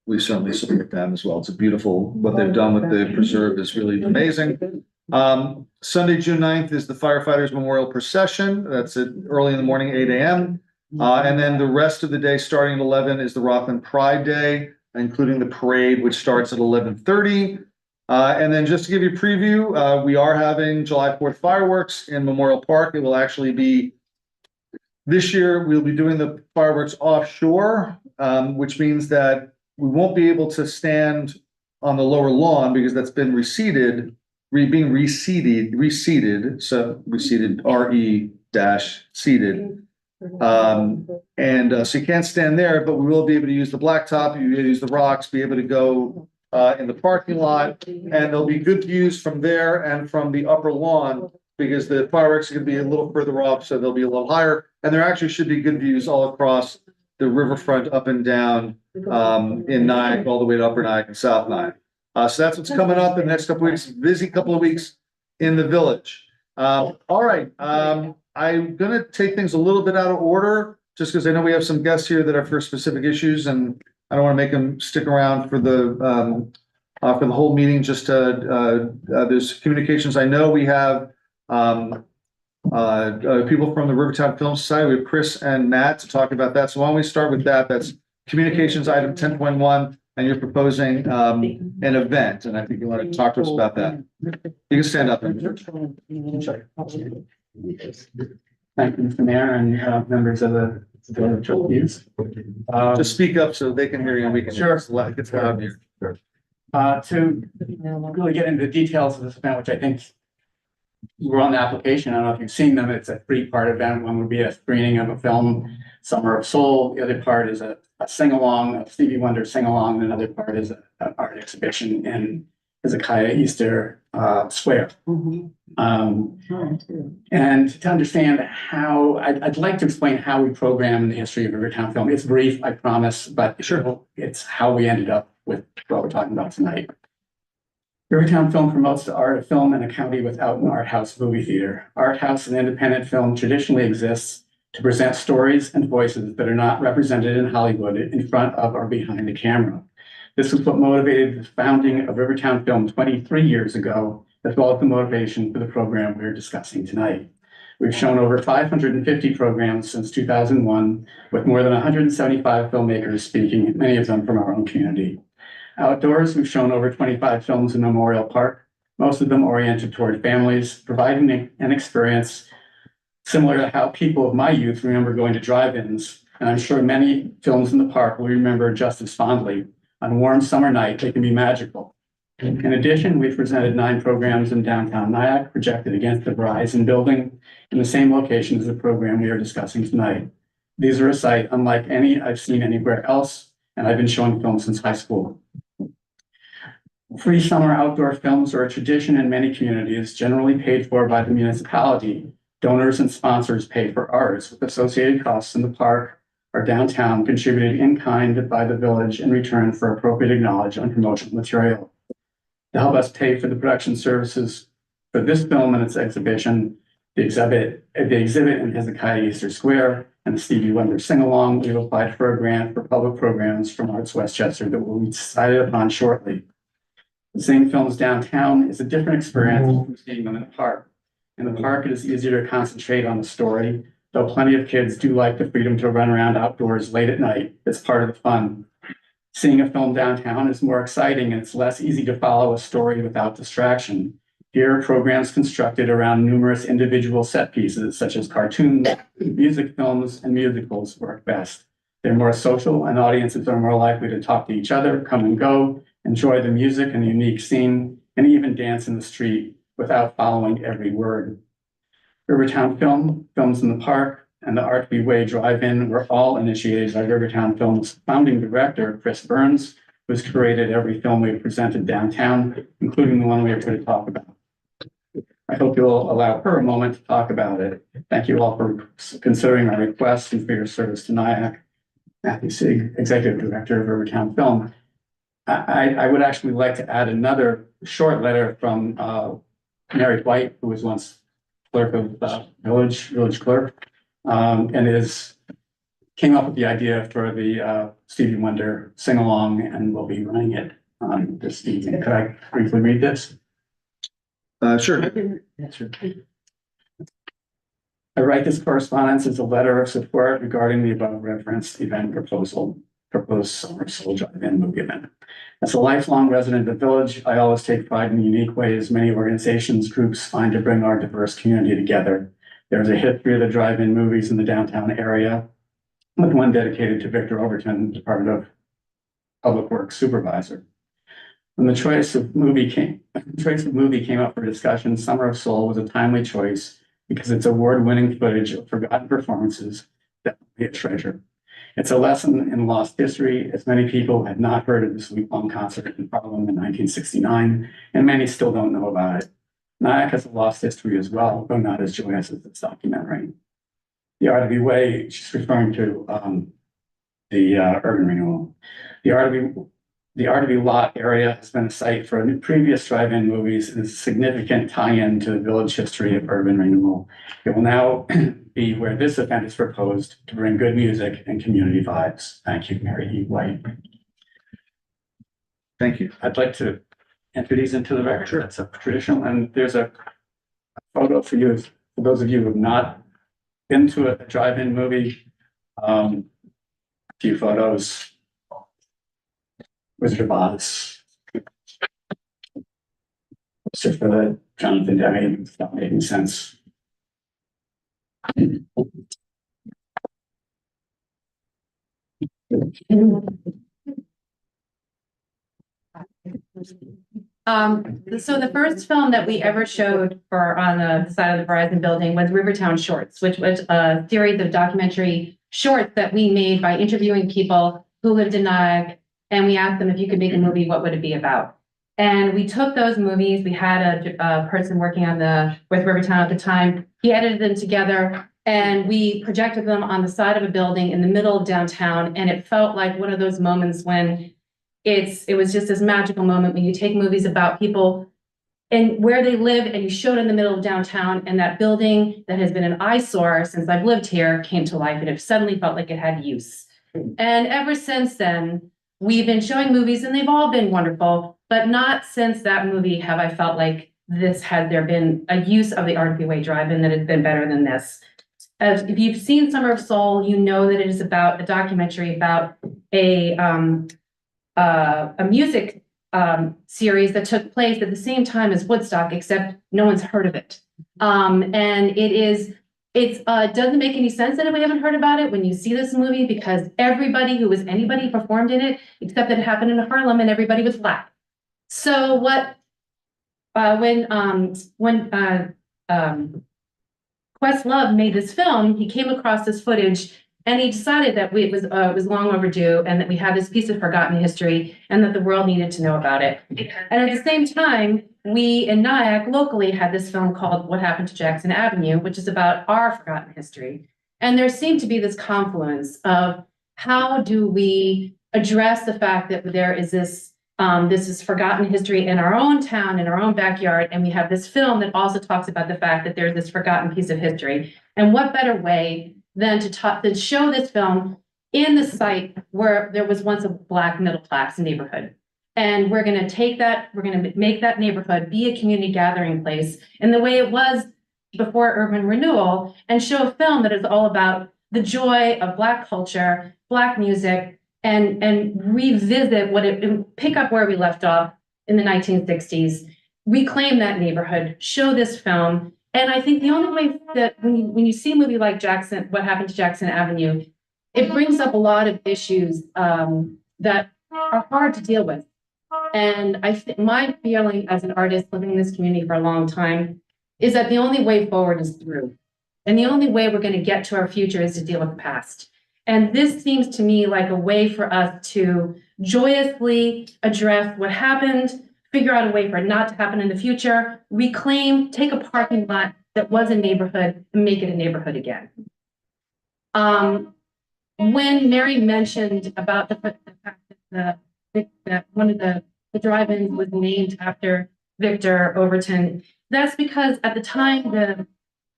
A: we certainly support them as well. It's a beautiful, what they've done with the preserve is really amazing. Sunday, June 9th is the Firefighters Memorial Procession. That's at early in the morning, 8 a.m. And then the rest of the day, starting at 11, is the Rockland Pride Day, including the parade, which starts at 11:30. And then just to give you a preview, we are having July 4th fireworks in Memorial Park. It will actually be, this year, we'll be doing the fireworks offshore, which means that we won't be able to stand on the lower lawn because that's been reseeded, so reseeded, seeded. So you can't stand there, but we will be able to use the blacktop, you'll be able to use the rocks, be able to go in the parking lot, and there'll be good views from there and from the upper lawn because the fireworks are gonna be a little further off, so they'll be a little higher. And there actually should be good views all across the riverfront, up and down in Nyack, all the way to Upper Nyack and South Nyack. So that's what's coming up in the next couple of weeks. Busy couple of weeks in the village. All right, I'm gonna take things a little bit out of order, just because I know we have some guests here that are for specific issues, and I don't want to make them stick around for the whole meeting. Just there's communications. I know we have people from the Rivertown Film Society. We have Chris and Matt to talk about that. So why don't we start with that? That's communications item 10.1, and you're proposing an event, and I think you want to talk to us about that. You can stand up.
J: Thank you, Mr. Mayor, and members of the Board of Trustees.
A: Just speak up so they can hear you and we can.
J: Sure.
A: It gets loud here.
J: To really get into the details of this event, which I think were on the application, I don't know if you've seen them, it's a three-part event. One would be a screening of a film, Summer of Soul. The other part is a sing-along, a Stevie Wonder sing-along, and another part is an art exhibition in Hezekiah Easter Square. And to understand how, I'd like to explain how we program the history of Rivertown Film. It's brief, I promise, but
A: Sure.
J: It's how we ended up with what we're talking about tonight. Rivertown Film promotes the art of film in a county without an art house movie theater. Art house and independent film traditionally exists to present stories and voices that are not represented in Hollywood in front of or behind the camera. This is what motivated the founding of Rivertown Film 23 years ago, as well as the motivation for the program we're discussing tonight. We've shown over 550 programs since 2001, with more than 175 filmmakers speaking, many of them from our own community. Outdoors, we've shown over 25 films in Memorial Park, most of them oriented toward families, providing an experience similar to how people of my youth remember going to drive-ins And I'm sure many films in the park will remember just as fondly. On a warm summer night, they can be magical. In addition, we've presented 9 programs in downtown Nyack, projected against the Verizon building in the same location as the program we are discussing tonight. These are a sight unlike any I've seen anywhere else, and I've been showing films since high school. Free summer outdoor films are a tradition in many communities, generally paid for by the municipality. Donors and sponsors pay for ours, with associated costs in the park or downtown contributed in kind by the village in return for appropriate knowledge on promotional material. To help us pay for the production services for this film and its exhibition, the exhibit in Hezekiah Easter Square and the Stevie Wonder sing-along, we've applied for a grant for public programs from Arts Westchester that will be decided upon shortly. Seeing films downtown is a different experience from seeing them in the park. In the park, it is easier to concentrate on the story, though plenty of kids do like the freedom to run around outdoors late at night. It's part of the fun. Seeing a film downtown is more exciting and it's less easy to follow a story without distraction. Here, programs constructed around numerous individual set pieces, such as cartoons, music films, and musicals work best. They're more social and audiences are more likely to talk to each other, come and go, enjoy the music and the unique scene, and even dance in the street without following every word. Rivertown Films in the Park, and the Artby Way Drive-In were all initiated by Rivertown Films founding director, Chris Burns, who's curated every film we've presented downtown, including the one we are going to talk about. I hope you'll allow her a moment to talk about it. Thank you all for considering our request and for your service to Nyack. Matthew Sieg, Executive Director of Rivertown Film. I would actually like to add another short letter from Mary White, who was once clerk of village clerk, and came up with the idea for the Stevie Wonder sing-along, and we'll be running it this evening. Could I briefly read this?
A: Sure.
J: I write this correspondence as a letter of support regarding the above referenced event proposed Summer Soul Drive-In movie event. As a lifelong resident of the village, I always take pride in the unique ways many organizations, groups find to bring our diverse community together. There's a history of the drive-in movies in the downtown area, with one dedicated to Victor Overton, Department of Public Works Supervisor. When the choice of movie came up for discussion, Summer of Soul was a timely choice because its award-winning footage of forgotten performances that will be a treasure. It's a lesson in lost history, as many people had not heard of this week-long concert in Harlem in 1969, and many still don't know about it. Nyack has a lost history as well, though not as joyous as this documentary. The Artby Way, she's referring to the urban renewal. The Artby lot area has been a site for previous drive-in movies and is a significant tie-in to the village history of urban renewal. It will now be where this event is proposed to bring good music and community vibes. Thank you, Mary E. White.
A: Thank you.
J: I'd like to enter these into the record. Sure. That's a traditional, and there's a photo for you, for those of you who have not been to a drive-in movie. A few photos. Wizard of Oz. Poster for the Jonathan Demme, if that making sense.
I: So the first film that we ever showed for on the side of the Verizon building was Rivertown Shorts, which was a series of documentary shorts that we made by interviewing people who lived in Nyack, and we asked them, if you could make a movie, what would it be about? And we took those movies. We had a person working with Rivertown at the time. He edited them together, and we projected them on the side of a building in the middle of downtown. And it felt like one of those moments when it was just this magical moment when you take movies about people and where they live, and you show it in the middle of downtown, and that building that has been an eyesore since I've lived here came to life, and it suddenly felt like it had use. And ever since then, we've been showing movies, and they've all been wonderful, but not since that movie have I felt like there been a use of the Artby Way Drive-In that has been better than this. If you've seen Summer of Soul, you know that it is about a documentary about a music series that took place at the same time as Woodstock, except no one's heard of it. And it is It's, doesn't make any sense that we haven't heard about it when you see this movie, because everybody who was anybody performed in it, except that it happened in Harlem and everybody was black. So when Questlove made this film, he came across this footage and he decided that it was long overdue and that we had this piece of forgotten history and that the world needed to know about it. And at the same time, we in Nyack locally had this film called What Happened to Jackson Avenue, which is about our forgotten history. And there seemed to be this confluence of how do we address the fact that there is this is forgotten history in our own town, in our own backyard, and we have this film that also talks about the fact that there's this forgotten piece of history. And what better way than to show this film in the site where there was once a Black middle class neighborhood. And we're gonna take that, we're gonna make that neighborhood be a community gathering place in the way it was before urban renewal, and show a film that is all about the joy of Black culture, Black music, and revisit pick up where we left off in the 1960s, reclaim that neighborhood, show this film. And I think the only way that when you see a movie like What Happened to Jackson Avenue, it brings up a lot of issues that are hard to deal with. And I think my feeling as an artist living in this community for a long time is that the only way forward is through. And the only way we're going to get to our future is to deal with the past. And this seems to me like a way for us to joyously address what happened, figure out a way for it not to happen in the future, reclaim, take a parking lot that was a neighborhood and make it a neighborhood again. When Mary mentioned about the fact that one of the drive-ins was named after Victor Overton, that's because at the time, the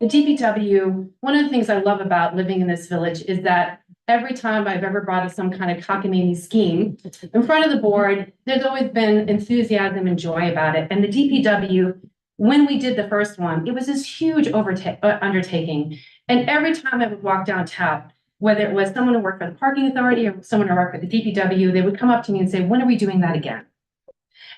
I: DPW, one of the things I love about living in this village is that every time I've ever brought up some kind of cockamamie scheme in front of the board, there's always been enthusiasm and joy about it. And the DPW, when we did the first one, it was this huge undertaking. And every time I would walk downtown, whether it was someone who worked for the parking authority or someone who worked for the DPW, they would come up to me and say, when are we doing that again?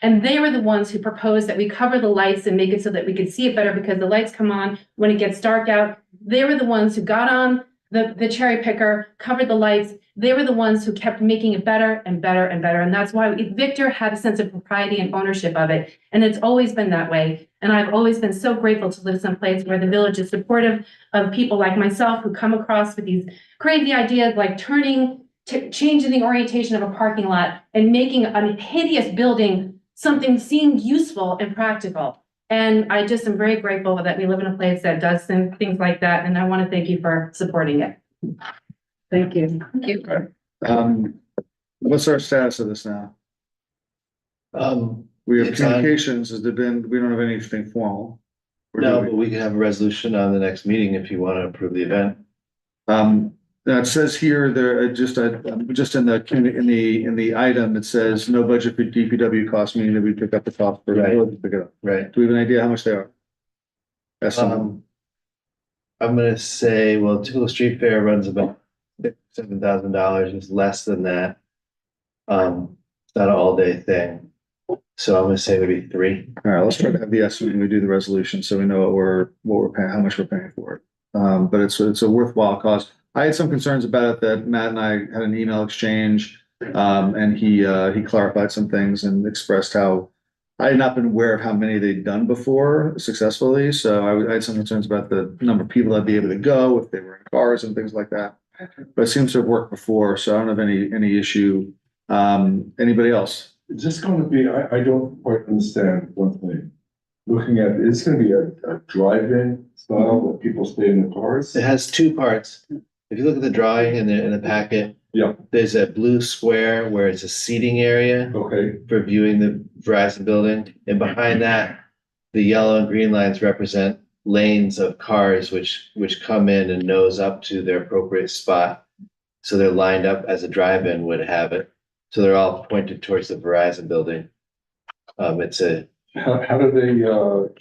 I: And they were the ones who proposed that we cover the lights and make it so that we could see it better because the lights come on when it gets dark out. They were the ones who got on the cherry picker, covered the lights. They were the ones who kept making it better and better and better. And that's why Victor had a sense of propriety and ownership of it. And it's always been that way. And I've always been so grateful to live someplace where the village is supportive of people like myself who come across with these crazy ideas like changing the orientation of a parking lot and making a hideous building something seemed useful and practical. And I just am very grateful that we live in a place that does things like that. And I want to thank you for supporting it.
C: Thank you.
I: Thank you.
A: What's our status of this now? We have
B: It's on-
A: communications, we don't have anything formal. Or do
B: No,
A: we?
B: but we can have a resolution on the next meeting if you want to approve the event.
A: Now it says here, there, just in the item, it says no budget for DPW costs, meaning that we pick up the cost for.
B: Right.
A: Pick it up.
B: Right.
A: Do we have an idea how much they are? Estimate.
B: I'm gonna say, well, typical street fair runs about $7,000. It's less than that. It's not an all-day thing. So I'm gonna say maybe 3.
A: All right, let's try to have the estimate when we do the resolution, so we know what we're paying, how much we're paying for it. But it's a worthwhile cost. I had some concerns about it that Matt and I had an email exchange, and he clarified some things and expressed how I had not been aware of how many they'd done before successfully. So I had some concerns about the number of people that'd be able to go if they were in cars and things like that. But it seems to have worked before, so I don't have any issue. Anybody else?
G: Is this going to be, I don't quite understand one thing. Looking at, is this going to be a drive-in style where people stay in the cars?
B: It has 2 parts. If you look at the drawing in the packet.
G: Yeah.
B: There's a blue square where it's a seating area
G: Okay,
B: for viewing the Verizon building. And behind that, the yellow and green lines represent lanes of cars which come in and nose up to their appropriate spot. So they're lined up as a drive-in would have it. So they're all pointed towards the Verizon building. How do
G: they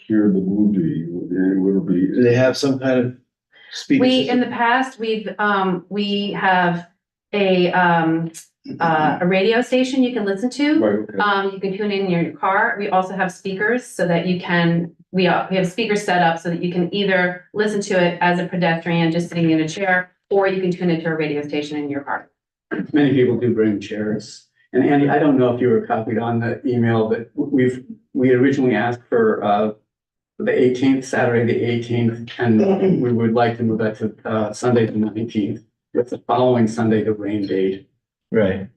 G: hear the movie? Would it be?
B: they have some kind of speakers?
I: In the past, we have a radio station you can listen to.
G: Right, okay.
I: You can tune in your car. We also have speakers so that you can, we have speakers set up so that you can either listen to it as a pedestrian just sitting in a chair, or you can tune into a radio station in your car.
J: Many people do bring chairs. And Andy, I don't know if you were copied on the email, but we originally asked for the 18th, Saturday, the 18th, and we would like to move that to Sunday, the 19th, with the following Sunday, the rain date.
B: Right,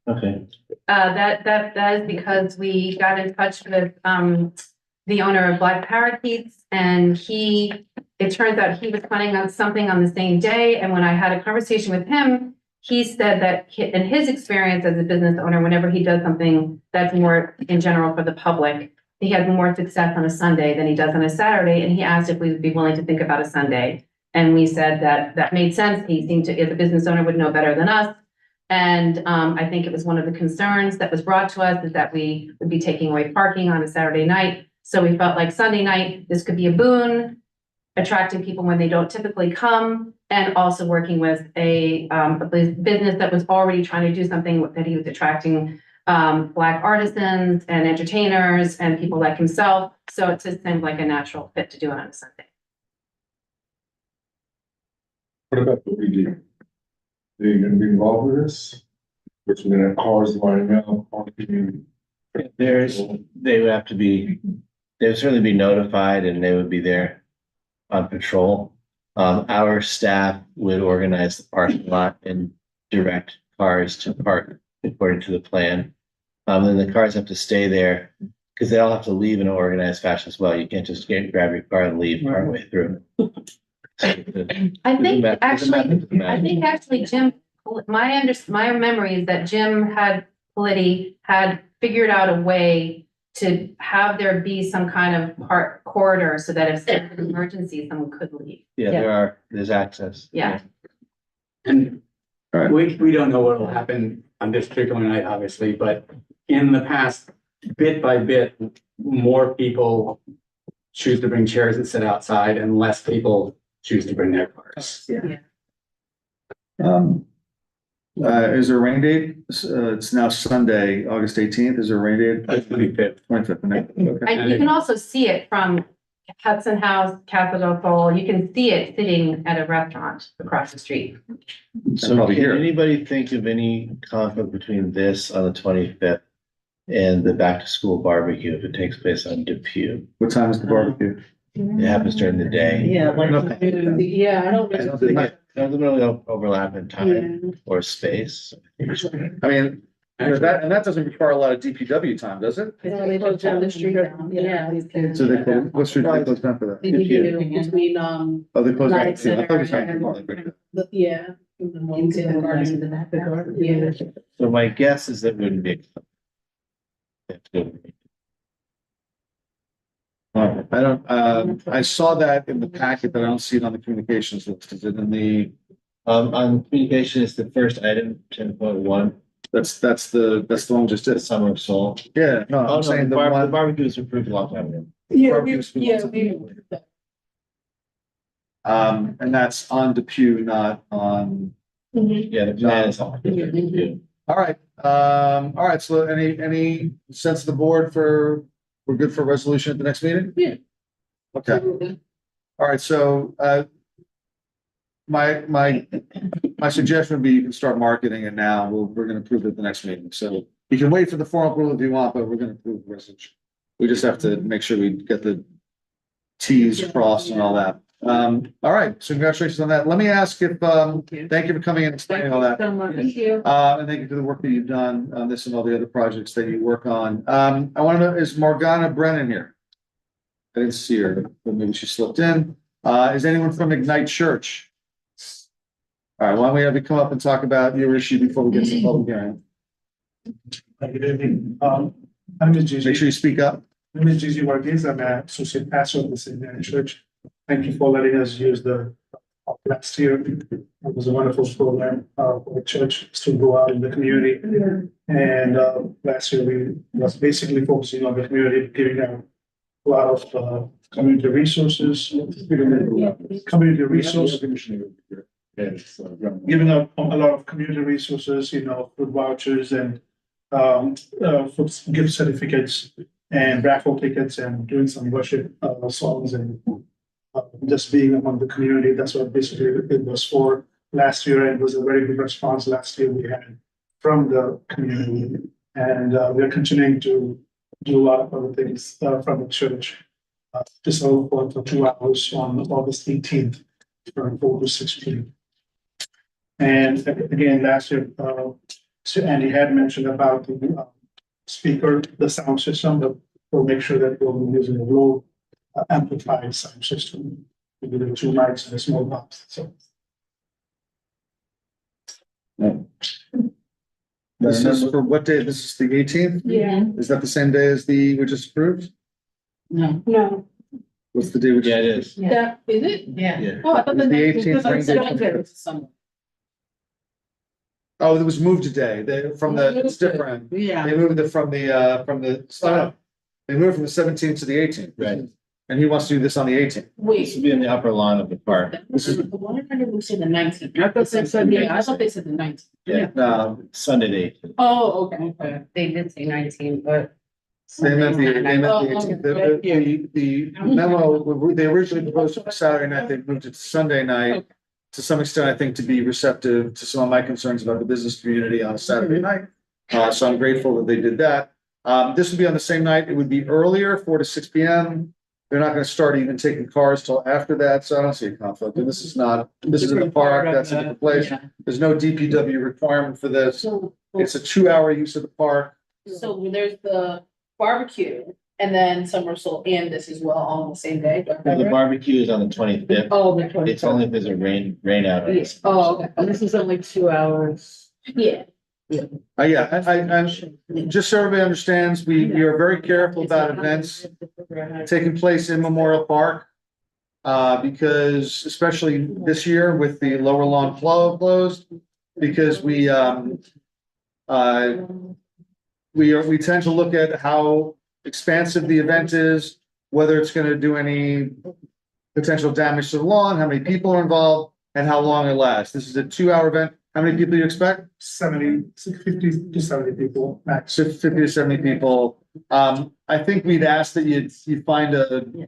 B: okay.
I: That is because we got in touch with, the owner of Black Parakeets, and it turns out he was planning on something on the same day, and when I had a conversation with him, he said that in his experience as a business owner, whenever he does something that's more in general for the public, he has more success on a Sunday than he does on a Saturday, and he asked if we would be willing to think about a Sunday. And we said that made sense. He seemed to, as a business owner, would know better than us. And I think it was one of the concerns that was brought to us is that we would be taking away parking on a Saturday night. So we felt like Sunday night, this could be a boon, attracting people when they don't typically come, and also working with a business that was already trying to do something that he was attracting Black artisans and entertainers and people like himself. So it just seemed like a natural fit to do it on a Sunday.
G: What about the PD? Are you gonna be involved with this? Which we're gonna have cars lining up, parking.
B: They would have to be, they would certainly be notified and they would be there on patrol. Our staff would organize the parking lot and direct cars to park according to the plan. Then the cars have to stay there because they all have to leave in an organized fashion as well. You can't just grab your car and leave partway through.
I: I think actually, Jim, my memory is that Jim Politti had figured out a way to have there be some kind of corridor so that if there's an emergency, someone could leave.
B: Yeah, there's access.
I: Yeah.
J: And
A: All right.
J: we don't know what will happen on this particular night, obviously, but in the past, bit by bit, more people choose to bring chairs and sit outside and less people choose to bring their cars.
A: Is there a rain date? It's now Sunday, August 18th. Is there a rain date?
J: 25th.
A: 25th. Okay.
I: And you can also see it from Hudson House, Capitol Bowl. You can see it sitting at a restaurant across the street.
B: So
A: probably
B: can
A: here.
B: anybody think of any conflict between this on the 25th and the back to school barbecue if it takes place on Depew?
A: What time is the barbecue?
B: It happens during the day.
C: Yeah, like,
A: Okay.
C: yeah, I don't.
B: I don't think it doesn't really overlap in time or space.
A: I mean, that doesn't require a lot of DPW time, does it?
C: They close down the street down, yeah.
A: So they close, what street do they close down for that?
F: Between,
A: Oh, they close.
F: Night
A: down. I
F: Center
A: thought you were saying-
F: yeah. Yeah.
B: So my guess is that wouldn't be.
A: I don't, I saw that in the packet, but I don't see it on the communications list. Is it in the,
B: On communication is the first item, 10.1,
A: that's the one we just
B: the
A: did.
B: summer of soul.
A: Yeah, no,
B: Oh, no,
A: I'm saying
B: the
A: the one.
B: barbecue was approved a long time ago.
A: And that's on Depew, not on,
B: Yeah, the plan is on.
A: all right, so any sense of the board we're good for a resolution at the next meeting?
F: Yeah.
A: Okay, all right, so, my suggestion would be you can start marketing it now. We're gonna approve it at the next meeting, so you can wait for the formal approval if you want, but we're gonna approve the resolution. We just have to make sure we get the Ts crossed and all that. All right, so congratulations on that. Let me ask if, thank you for coming in and explaining all that.
C: Thank you.
A: And thank you for the work that you've done on this and all the other projects that you work on. I want to know, is Morgana Brennan here? I didn't see her, but maybe she slipped in. Is anyone from Ignite Church? All right, why don't we have you come up and talk about your issue before we get to the public hearing?
K: Good evening. I'm Ms. Gigi.
A: Make sure you speak up.
K: I'm Ms. Gigi Marquez. I'm an associate pastor of the St. Mary Church. Thank you for letting us use the last year. It was a wonderful program for the church to go out in the community. And last year we was basically focusing on the community, giving out a lot of community resources.
G: Yes,
K: giving out a lot of community resources, food vouchers and food gift certificates and raffle tickets and doing some worship songs and just being among the community. That's what basically it was for last year, and it was a very good response last year we had from the community. And we're continuing to do a lot of other things from the church. Just over for 2 hours on August 18th from 4 to 16. And again, last year, so Andy had mentioned about the speaker, the sound system, but we'll make sure that we'll be using a low amplified sound system. We do the 2 mics and a small box, so.
A: This is for what day? This is the 18th?
C: Yeah.
A: Is that the same day as the, we just approved?
C: No.
A: What's the day? We just
B: Yeah, it is.
F: Yeah, is it?
I: Yeah.
B: Yeah.
F: Oh, I thought
A: It's the 18th,
F: because I
A: right?
F: said it's Sunday.
A: Oh, it was moved today. It's different.
C: Yeah.
A: They moved it from the, they moved from the 17th to the 18th.
B: Right.
A: And he wants to do this on the 18th.
B: This
F: Wait.
B: will be in the upper lawn of the park.
F: Why did I say the 19th?
C: I thought they said the-
F: I thought they said the 19th.
A: No,
B: Sunday the 18th.
F: Oh, okay.
I: They did say 19, but.
A: they meant the
F: Oh,
A: 18th.
F: okay.
A: The memo, they originally proposed for Saturday night, they moved it to Sunday night.
F: Okay.
A: To some extent, I think to be receptive to some of my concerns about the business community on a Saturday night. So I'm grateful that they did that. This would be on the same night. It would be earlier, 4 to 6 p.m. They're not gonna start even taking cars till after that, so I don't see a conflict. And this is in the park, that's a different place. There's no DPW requirement for this.
F: So,
A: It's a 2-hour use of the park.
F: so there's the barbecue and then summer soul and this as well all on the same day. do I have
B: Well,
F: that
B: the
F: right?
B: barbecue is on the 25th.
F: Oh, the 20th.
B: It's only if there's a rain out.
F: Yeah. Oh, okay.
C: And this is only 2 hours.
F: Yeah.
A: Yeah, I'm just so everybody understands, we are very careful about events taking place in Memorial Park. Because especially this year with the lower lawn closed, because we tend to look at how expansive the event is, whether it's gonna do any potential damage to the lawn, how many people are involved, and how long it lasts. This is a 2-hour event. How many people do you expect?
K: 50 to 70 people max.
A: 50 to 70 people. I think we'd ask that you find that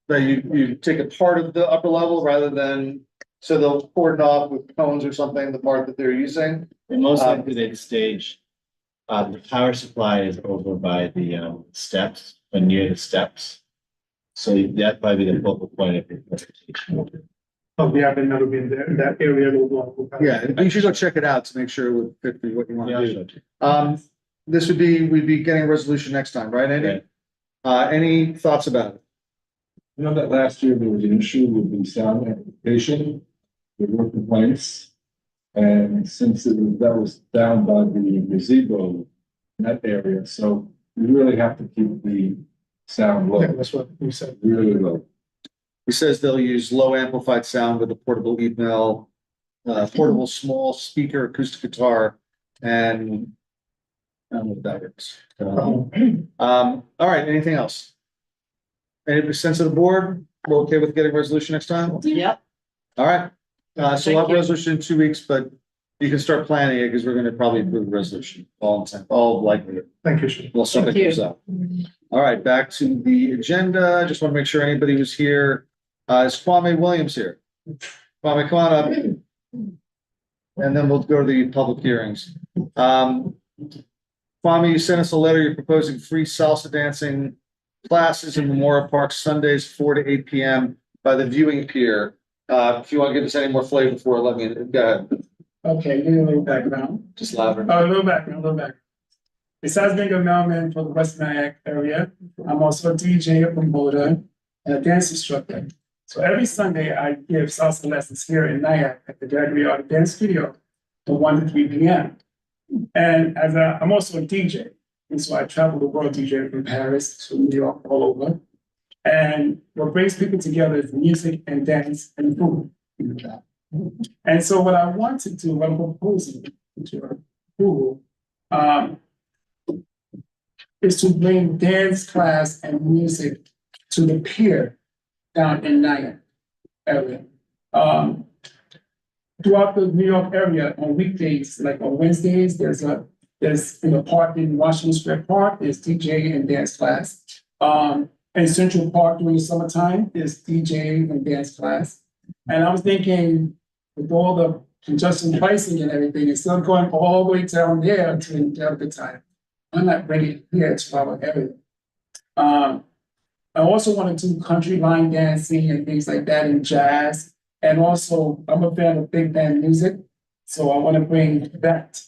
A: you take a part of the upper level rather than, so they'll cordon off with cones or something, the part that they're using.
B: And most likely they'd stage, the power supply is over by the steps, or near the steps. So that'd probably be the focal point of your presentation.
K: But we haven't never been there, in that area.
A: Yeah, you should go check it out to make sure it would fit for what you want
B: Yeah,
A: to do.
B: sure.
A: We'd be getting a resolution next time, right, Andy? Any thoughts about it?
G: You know that last year there was an issue with the sound amplification, there were complaints. And since that was down by the gazebo in that area, so we really have to keep the sound
K: Yeah,
G: low,
K: that's what we said.
G: really low.
A: He says they'll use low amplified sound with a portable email, portable small speaker acoustic guitar, and I don't know what that is. All right, anything else? Any sense of the board? We're okay with getting a resolution next time?
C: Yep.
A: All right, so we'll have
C: Thank
A: a
C: you.
A: resolution in 2 weeks, but you can start planning it because we're gonna probably approve the resolution, all likely.
K: Thank you, Shane.
A: Well, something
C: Thank you.
A: comes up. All right, back to the agenda. Just want to make sure anybody was here. Is Kwame Williams here? Kwame, come on up. And then we'll go to the public hearings. Kwame, you sent us a letter. You're proposing free salsa dancing classes in Memorial Park Sundays, 4 to 8 p.m. by the viewing pier. If you want to give us any more flavor before, let me, go ahead.
L: Okay, give you a little background.
A: Just louder.
L: Oh, a little background. Besides being a mailman for the West Nyack area, I'm also a DJ, a promoter, and a dance instructor. So every Sunday, I give salsa lessons here in Nyack at the Gregory Art Dance Studio from 1 to 3 p.m. And I'm also a DJ. And so I travel the world DJ from Paris to New York, all over. And what brings people together is music and dance and food. And so what I want to do, what I'm proposing to your approval, is to bring dance class and music to the pier down in Nyack area. throughout the New York area on weekdays, like on Wednesdays, there's in the park in Washington Square Park, there's DJ and dance class. In Central Park during the summertime, there's DJ and dance class. And I was thinking, with all the congestion pricing and everything, instead of going all the way down there to have a good time, I'm not bringing it here to our area. I also want to do country line dancing and things like that and jazz. And also, I'm a fan of big band music, so I want to bring that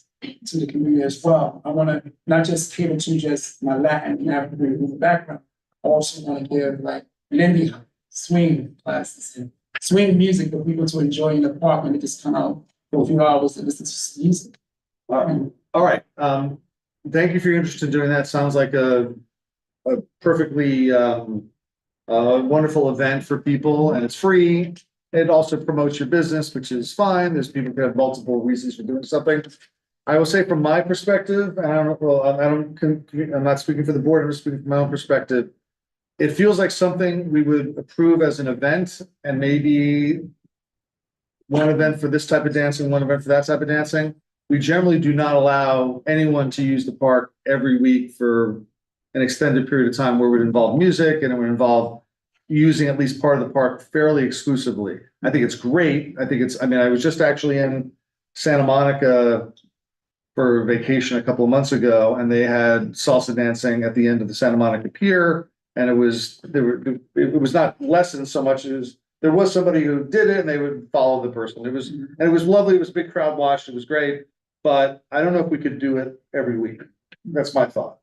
L: to the community as well. I want to not just cater to just my Latin and African background. I also want to give like Lindy swing classes and swing music for people to enjoy in the park and they just come out for a few hours and listen to music.
A: All right, thank you for your interest in doing that. Sounds like a perfectly wonderful event for people, and it's free. It also promotes your business, which is fine. There's people who have multiple reasons for doing something. I will say from my perspective, and I'm not speaking for the board, I'm just speaking from my own perspective. It feels like something we would approve as an event, and maybe one event for this type of dancing, one event for that type of dancing. We generally do not allow anyone to use the park every week for an extended period of time where it would involve music and it would involve using at least part of the park fairly exclusively. I think it's great. I mean, I was just actually in Santa Monica for vacation a couple of months ago, and they had salsa dancing at the end of the Santa Monica Pier. And it was not lessened so much as there was somebody who did it and they would follow the person. It was lovely. It was a big crowd watch. It was great, but I don't know if we could do it every week. That's my thought.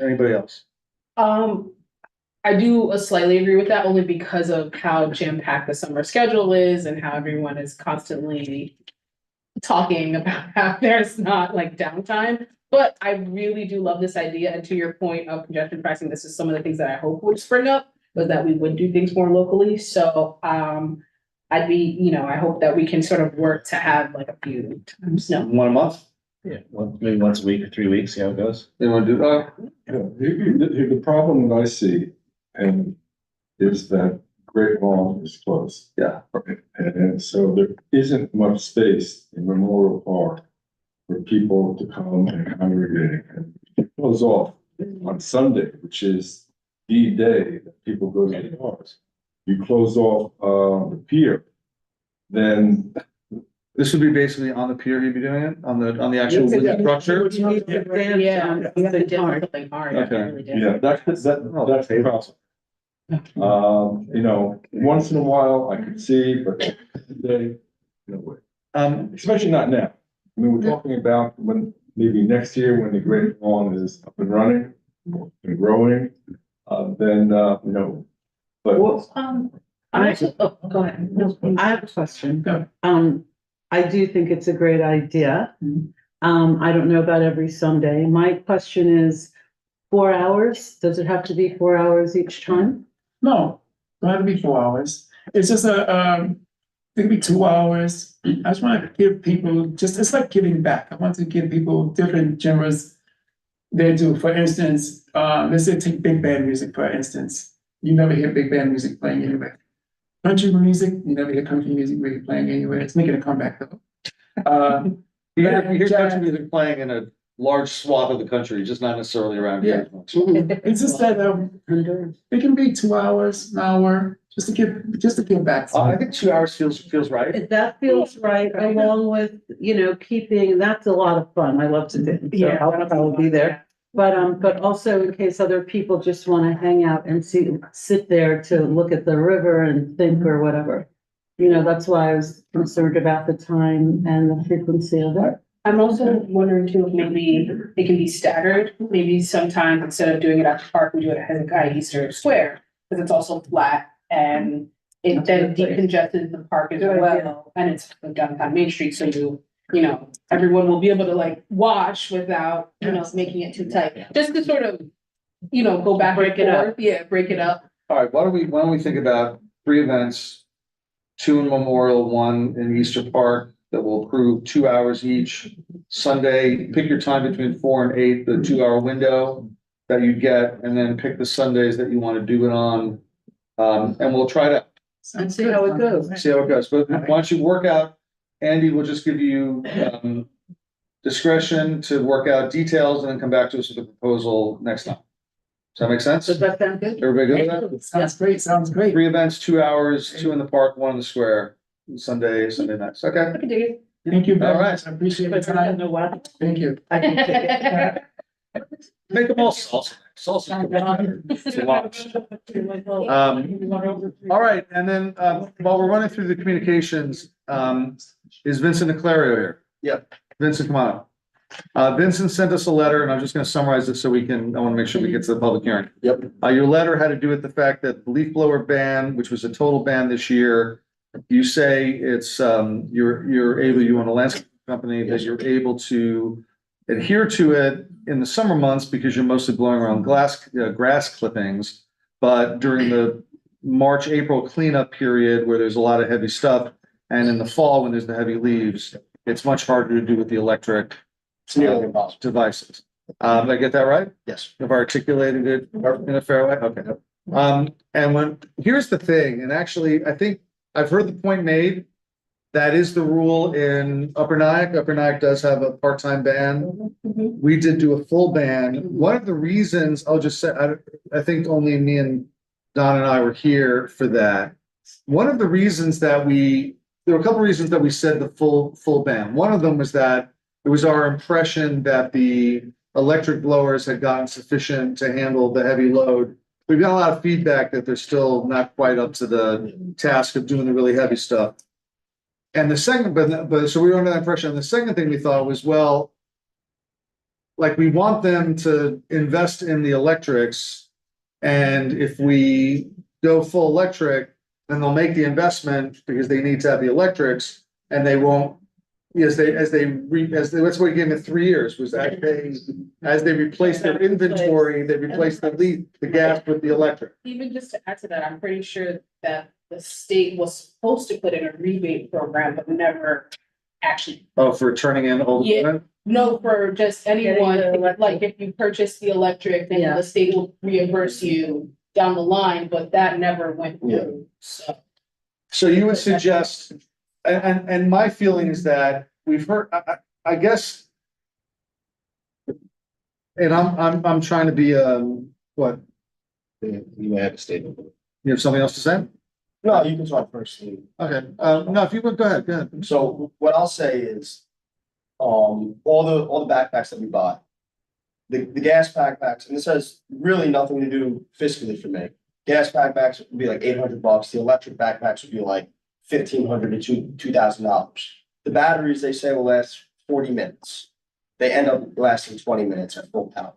A: Anybody else?
F: I do slightly agree with that only because of how jam-packed the summer schedule is and how everyone is constantly talking about how there's not like downtime. But I really do love this idea. And to your point of congestion pricing, this is some of the things that I hope would spring up, was that we would do things more locally. So I hope that we can sort of work to have like a few times. No.
A: One a month?
B: Yeah, maybe once a week or 3 weeks, see how it goes.
A: They want to do
G: The problem that I see is that Great Lawn is closed.
A: Yeah.
G: And so there isn't much space in Memorial Park for people to come and congregate and close off on Sunday, which is the day that people go to the parks. You close off the pier, then
A: This would be basically on the pier you'd be doing it, on the actual wooden structure?
F: Yeah. You have to do something hard.
A: Okay.
G: yeah, that's the problem. Once in a while I could see, but today, no way. Especially not now. I mean, we're talking about when maybe next year when the Great Lawn is up and running and growing, then but
C: Go ahead. No, I have a question.
L: Go.
C: I do think it's a great idea. I don't know about every Sunday. My question is 4 hours? Does it have to be 4 hours each time?
L: No, don't have to be 4 hours. It's just it could be 2 hours. I just want to give people it's like giving back. I want to give people different genres they do. For instance, let's say take big band music, for instance. You never hear big band music playing anywhere. Country music, you never hear country music really playing anywhere. It's making a comeback though.
A: You hear country music playing in a large swath of the country, just not necessarily around here.
L: It's just that it can be 2 hours, an hour, just to give back.
A: I think 2 hours feels right.
C: That feels right, along with, keeping, that's a lot of fun. I love to do. So I'll be there. But also in case other people just want to hang out and sit there to look at the river and think or whatever. That's why I was concerned about the time and the frequency of it.
F: I'm also wondering too, if maybe it can be staggered. Maybe sometimes instead of doing it at the park, we do it at Hezekiah Easter Square, because it's also flat and it then decongested the park as well. And it's downtown Main Street, so everyone will be able to like watch without, making it too tight. Just to sort of, go back.
C: Break it up.
F: Yeah, break it up.
A: All right, why don't we think about 3 events, 2 in Memorial, 1 in Easter Park, that will approve 2 hours each. Sunday, pick your time between 4 and 8, the 2 hour window that you get, and then pick the Sundays that you want to do it on. And we'll try to
C: And see how it goes.
A: see how it goes. But why don't you work out Andy will just give you, discretion to work out details and then come back to us with a proposal next time. Does that make sense?
C: Does that sound good?
A: Everybody good with that?
L: Sounds great, sounds great.
A: 3 events, 2 hours, 2 in the park, 1 in the square, Sunday nights. Okay.
F: I can do it.
L: Thank you very
A: All right.
L: much. I appreciate the
C: But I don't
L: time.
C: know what.
L: Thank you.
C: I can take it.
A: Make them all salsa. Salsa. It's a lot. All right, and then, while we're running through the communications, is Vincent Niclario here?
D: Yep.
A: Vincent, come on up. Vincent sent us a letter, and I'm just gonna summarize it so we can, I wanna make sure we get to the public hearing.
D: Yep.
A: Your letter had to do with the fact that the leaf blower ban, which was a total ban this year, you say it's, you're able, you own a landscape company, that you're able to adhere to it in the summer months because you're mostly blowing around grass clippings. But during the March, April cleanup period where there's a lot of heavy stuff, and in the fall when there's the heavy leaves, it's much harder to do with the electric
D: It's nearly impossible.
A: devices. Did I get that right?
D: Yes.
A: Have I articulated it in a fair way? Okay. And here's the thing, and actually, I think I've heard the point made. That is the rule in Upper Nyack. Upper Nyack does have a part-time ban. We did do a full ban. One of the reasons, I'll just say, I think only me and Don and I were here for that. One of the reasons that there were a couple of reasons that we said the full ban. One of them was that it was our impression that the electric blowers had gotten sufficient to handle the heavy load. We've got a lot of feedback that they're still not quite up to the task of doing the really heavy stuff. And the second, but so we were under that impression. The second thing we thought was, well, like we want them to invest in the electrics. And if we go full electric, then they'll make the investment because they need to have the electrics and they won't, that's what we gave them 3 years was that as they replace their inventory, they replace the gas with the electric.
F: Even just to add to that, I'm pretty sure that the state was supposed to put in a rebate program, but never actually.
A: Oh, for turning in old
F: Yeah.
A: equipment?
F: No, for just anyone,
C: Getting the electric.
F: like if you purchase the electric, then
C: Yeah.
F: the state will reimburse you down the line, but that never went through, so.
A: So you would suggest, and my feeling is that we've heard, I guess. And I'm trying to be, what,
B: You have a statement.
A: you have something else to say?
D: No, you can talk first.
A: Okay, no, if you would, go ahead.
D: So what I'll say is, all the backpacks that we bought, the gas backpacks, and this has really nothing to do fiscally for me. Gas backpacks would be like $800. The electric backpacks would be like $1,500 to $2,000. The batteries, they say, will last 40 minutes. They end up lasting 20 minutes at full power.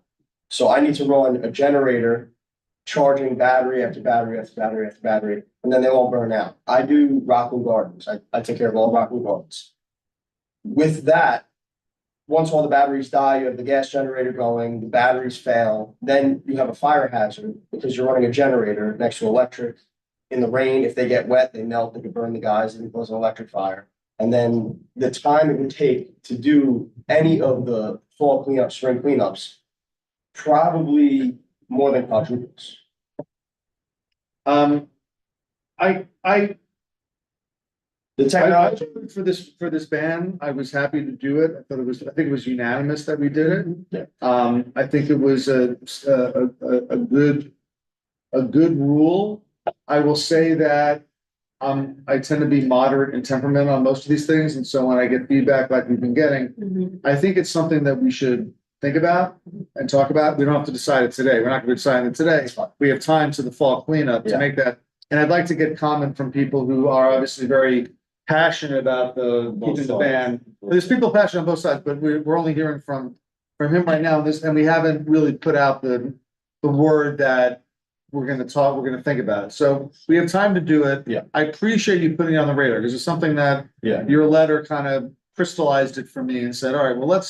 D: So I need to run a generator, charging battery after battery after battery after battery, and then they all burn out. I do Rockland Gardens. I take care of all Rockland Gardens. With that, once all the batteries die, you have the gas generator going, the batteries fail, then you have a fire hazard because you're running a generator next to electric. In the rain, if they get wet, they melt, they could burn the guys, and it cause an electric fire. And then the time it would take to do any of the fall cleanups, spring cleanups, probably more than quadruples. The technology.
A: For this ban, I was happy to do it. I think it was unanimous that we did it.
D: Yeah.
A: I think it was a good rule. I will say that I tend to be moderate in temperament on most of these things, and so when I get feedback like we've been getting, I think it's something that we should think about and talk about. We don't have to decide it today. We're not going to decide it today. We have time to the fall cleanup to make that. And I'd like to get comment from people who are obviously very passionate about keeping the ban. There's people passionate on both sides, but we're only hearing from him right now. And we haven't really put out the word that we're going to think about it. So we have time to do it.
D: Yeah.
A: I appreciate you putting it on the radar because it's something that
D: Yeah.
A: your letter kind of crystallized it for me and said, all right, well,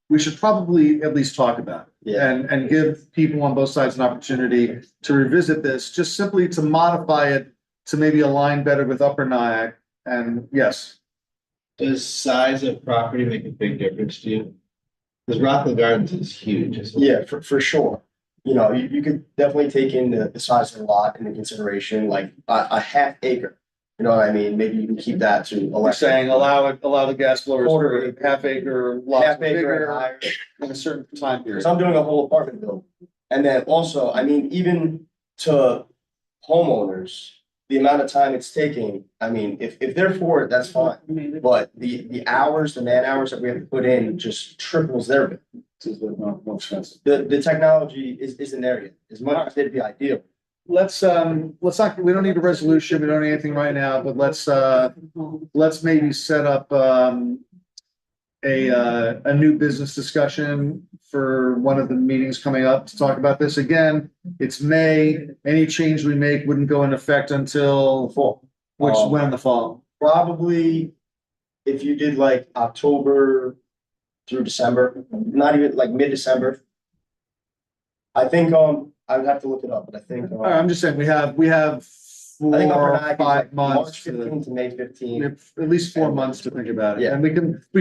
A: we should probably at least talk about it.
D: Yeah.
A: And give people on both sides an opportunity to revisit this, just simply to modify it to maybe align better with Upper Nyack. And yes,
B: Does size of property make a big difference to you? Because Rockland Gardens is huge. isn't it?
D: Yeah, for sure. You know, you could definitely take in the size of the lot into consideration, like a half acre. You know what I mean? Maybe you can keep that to
A: You're
D: electric.
A: saying allow the gas blowers for half acre lots
D: Half acre and
A: bigger
D: higher.
A: in a certain time period.
D: Because I'm doing a whole apartment building. And then also, I mean, even to homeowners, the amount of time it's taking, I mean, if they're for it, that's fine. But the hours, the man hours that we have to put in just triples their bill.
A: More expensive.
D: The technology isn't there yet, as much as it'd be ideal.
A: Let's not, we don't need a resolution, we don't need anything right now, but let's maybe set up, a new business discussion for one of the meetings coming up to talk about this. Again, it's May, any change we make wouldn't go into effect until
D: Fall.
A: when in the fall?
D: Probably if you did like October through December, not even like mid-December. I think, I would have to look it up, but I think.
A: All right, I'm just saying, we have
D: I think
A: four,
D: Upper Nyack is
A: 5
D: like
A: months
D: March
A: to.
D: 15 to May
A: We
D: 15.
A: have at least 4 months to think about it,
D: Yeah.
A: and we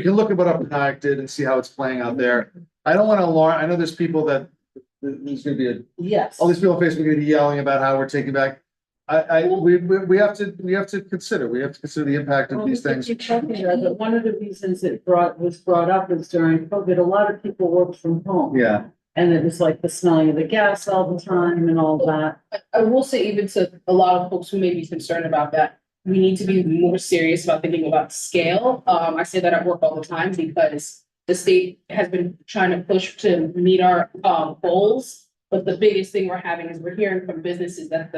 A: can look at what Upper Nyack did and see how it's playing out there. I don't want to alarm, I know there's people there's gonna be
C: Yes.
A: all these people on Facebook are gonna be yelling about how we're taking back. We have to consider the impact of these things.
C: Keep talking about it. One of the reasons it was brought up is during COVID, a lot of people worked from home.
A: Yeah,
C: And it was like the smelling of the gas all the time and all that.
F: I will say even to a lot of folks who may be concerned about that, we need to be more serious about thinking about scale. I say that at work all the time because the state has been trying to push to meet our goals. But the biggest thing we're having is we're hearing from businesses that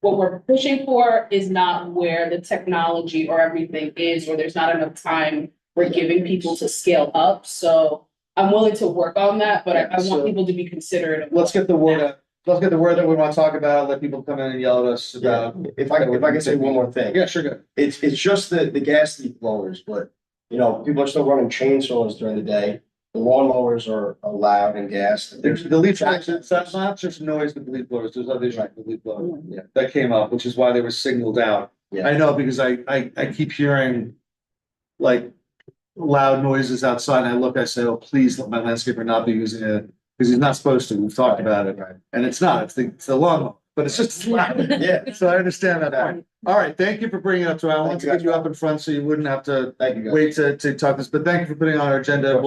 F: what we're pushing for is not where the technology or everything is, or there's not enough time we're giving people to scale up. So I'm willing to work on that, but I want people to be considerate.
A: let's get the word out. Let's get the word that we want to talk about, let people come in and yell at us
D: Yeah,
A: about.
D: if I can say one more thing.
A: Yeah, sure, good.
D: It's just the gas leak blowers, but you know, people are still running chainsaws during the day. The lawnmowers are loud and gas. There's
A: The leaf blowers, it's not just noise with the leaf blowers, there's other issues with the leaf blower. Yeah, that came up, which is why they were signaled out.
D: Yeah.
A: I know, because I keep hearing like loud noises outside, and I look, I say, oh, please let my landscaper not be using it, because he's not supposed to, we've talked about it.
D: Right.
A: And it's not, it's the lawnmower, but it's just loud.
D: Yeah.
A: So I understand that point. All right, thank you for bringing it up, so I wanted to get you up in front so you wouldn't have to
D: Thank you guys.
A: wait to talk this, but thank you for putting it on our agenda.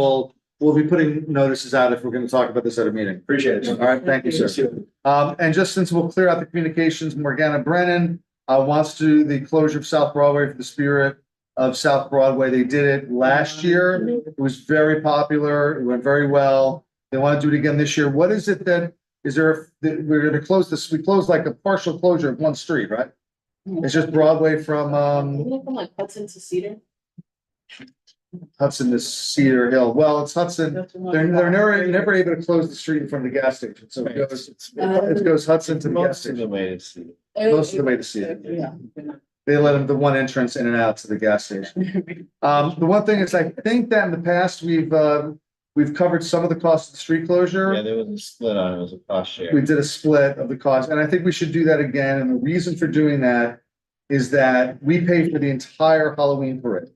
A: We'll be putting notices out if we're gonna talk about this at a meeting.
D: Appreciate it.
A: All right, thank you, sir. And just since we'll clear out the communications, Morgana Brennan wants to do the closure of South Broadway for the spirit of South Broadway. They did it last year. It was very popular. It went very well. They want to do it again this year. What is it that, we're gonna close this, we closed like a partial closure of one street, right? It's just Broadway from,
F: Isn't it from like Hudson to Cedar?
A: Hudson to Cedar Hill. Well, it's Hudson. They're never able to close the street in front of the gas station. So it goes Hudson to the gas
B: Most of the
A: station.
B: way to see.
A: Most of the way to Cedar.
C: Yeah.
A: They let them the one entrance in and out to the gas station. The one thing is, I think that in the past, we've covered some of the costs of the street
B: Yeah,
A: closure.
B: there was a split on it, it was a cost share.
A: We did a split of the cost, and I think we should do that again. And the reason for doing that is that we pay for the entire Halloween parade,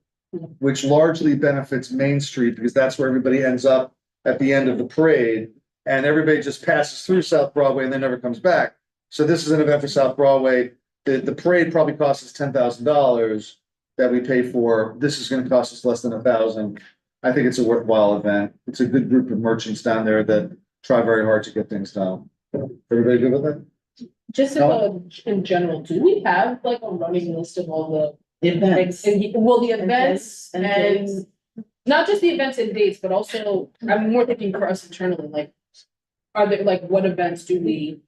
A: which largely benefits Main Street because that's where everybody ends up at the end of the parade. And everybody just passes through South Broadway and then never comes back. So this is an event for South Broadway. The parade probably costs us $10,000 that we pay for. This is gonna cost us less than $1,000. I think it's a worthwhile event. It's a good group of merchants down there that try very hard to get things done. Everybody good with that?
F: Just in general, do we have like a running list of all the
C: Events.
F: the events
C: And
F: and
C: dates.
F: not just the events and dates, but also, I'm more thinking for us internally, like, are there, like, what events do we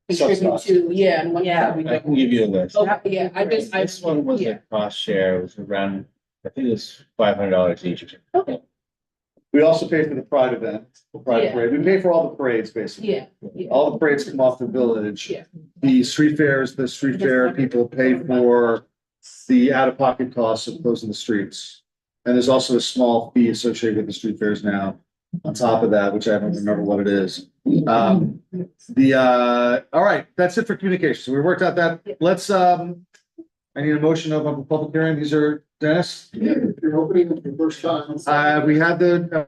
F: contribute to? Yeah, and what
C: Yeah.
F: we
B: I can
F: don't.
B: give you a list.
F: Oh, yeah,
B: This one was
F: yeah.
B: a cost share, it was around, I think it was $500 each.
F: Okay,
A: We also pay for the Pride event, the Pride
F: Yeah.
A: parade. We pay for all the parades, basically.
F: yeah, yeah.
A: All the parades come off the village.
F: Yeah.
A: The street fair people pay for the out-of-pocket costs of closing the streets. And there's also a small fee associated with the street fairs now on top of that, which I don't remember what it is. All right, that's it for communication. So we worked out that. Let's, I need a motion of a public hearing. These are Dennis.
K: You're opening it for the first time.
A: We had the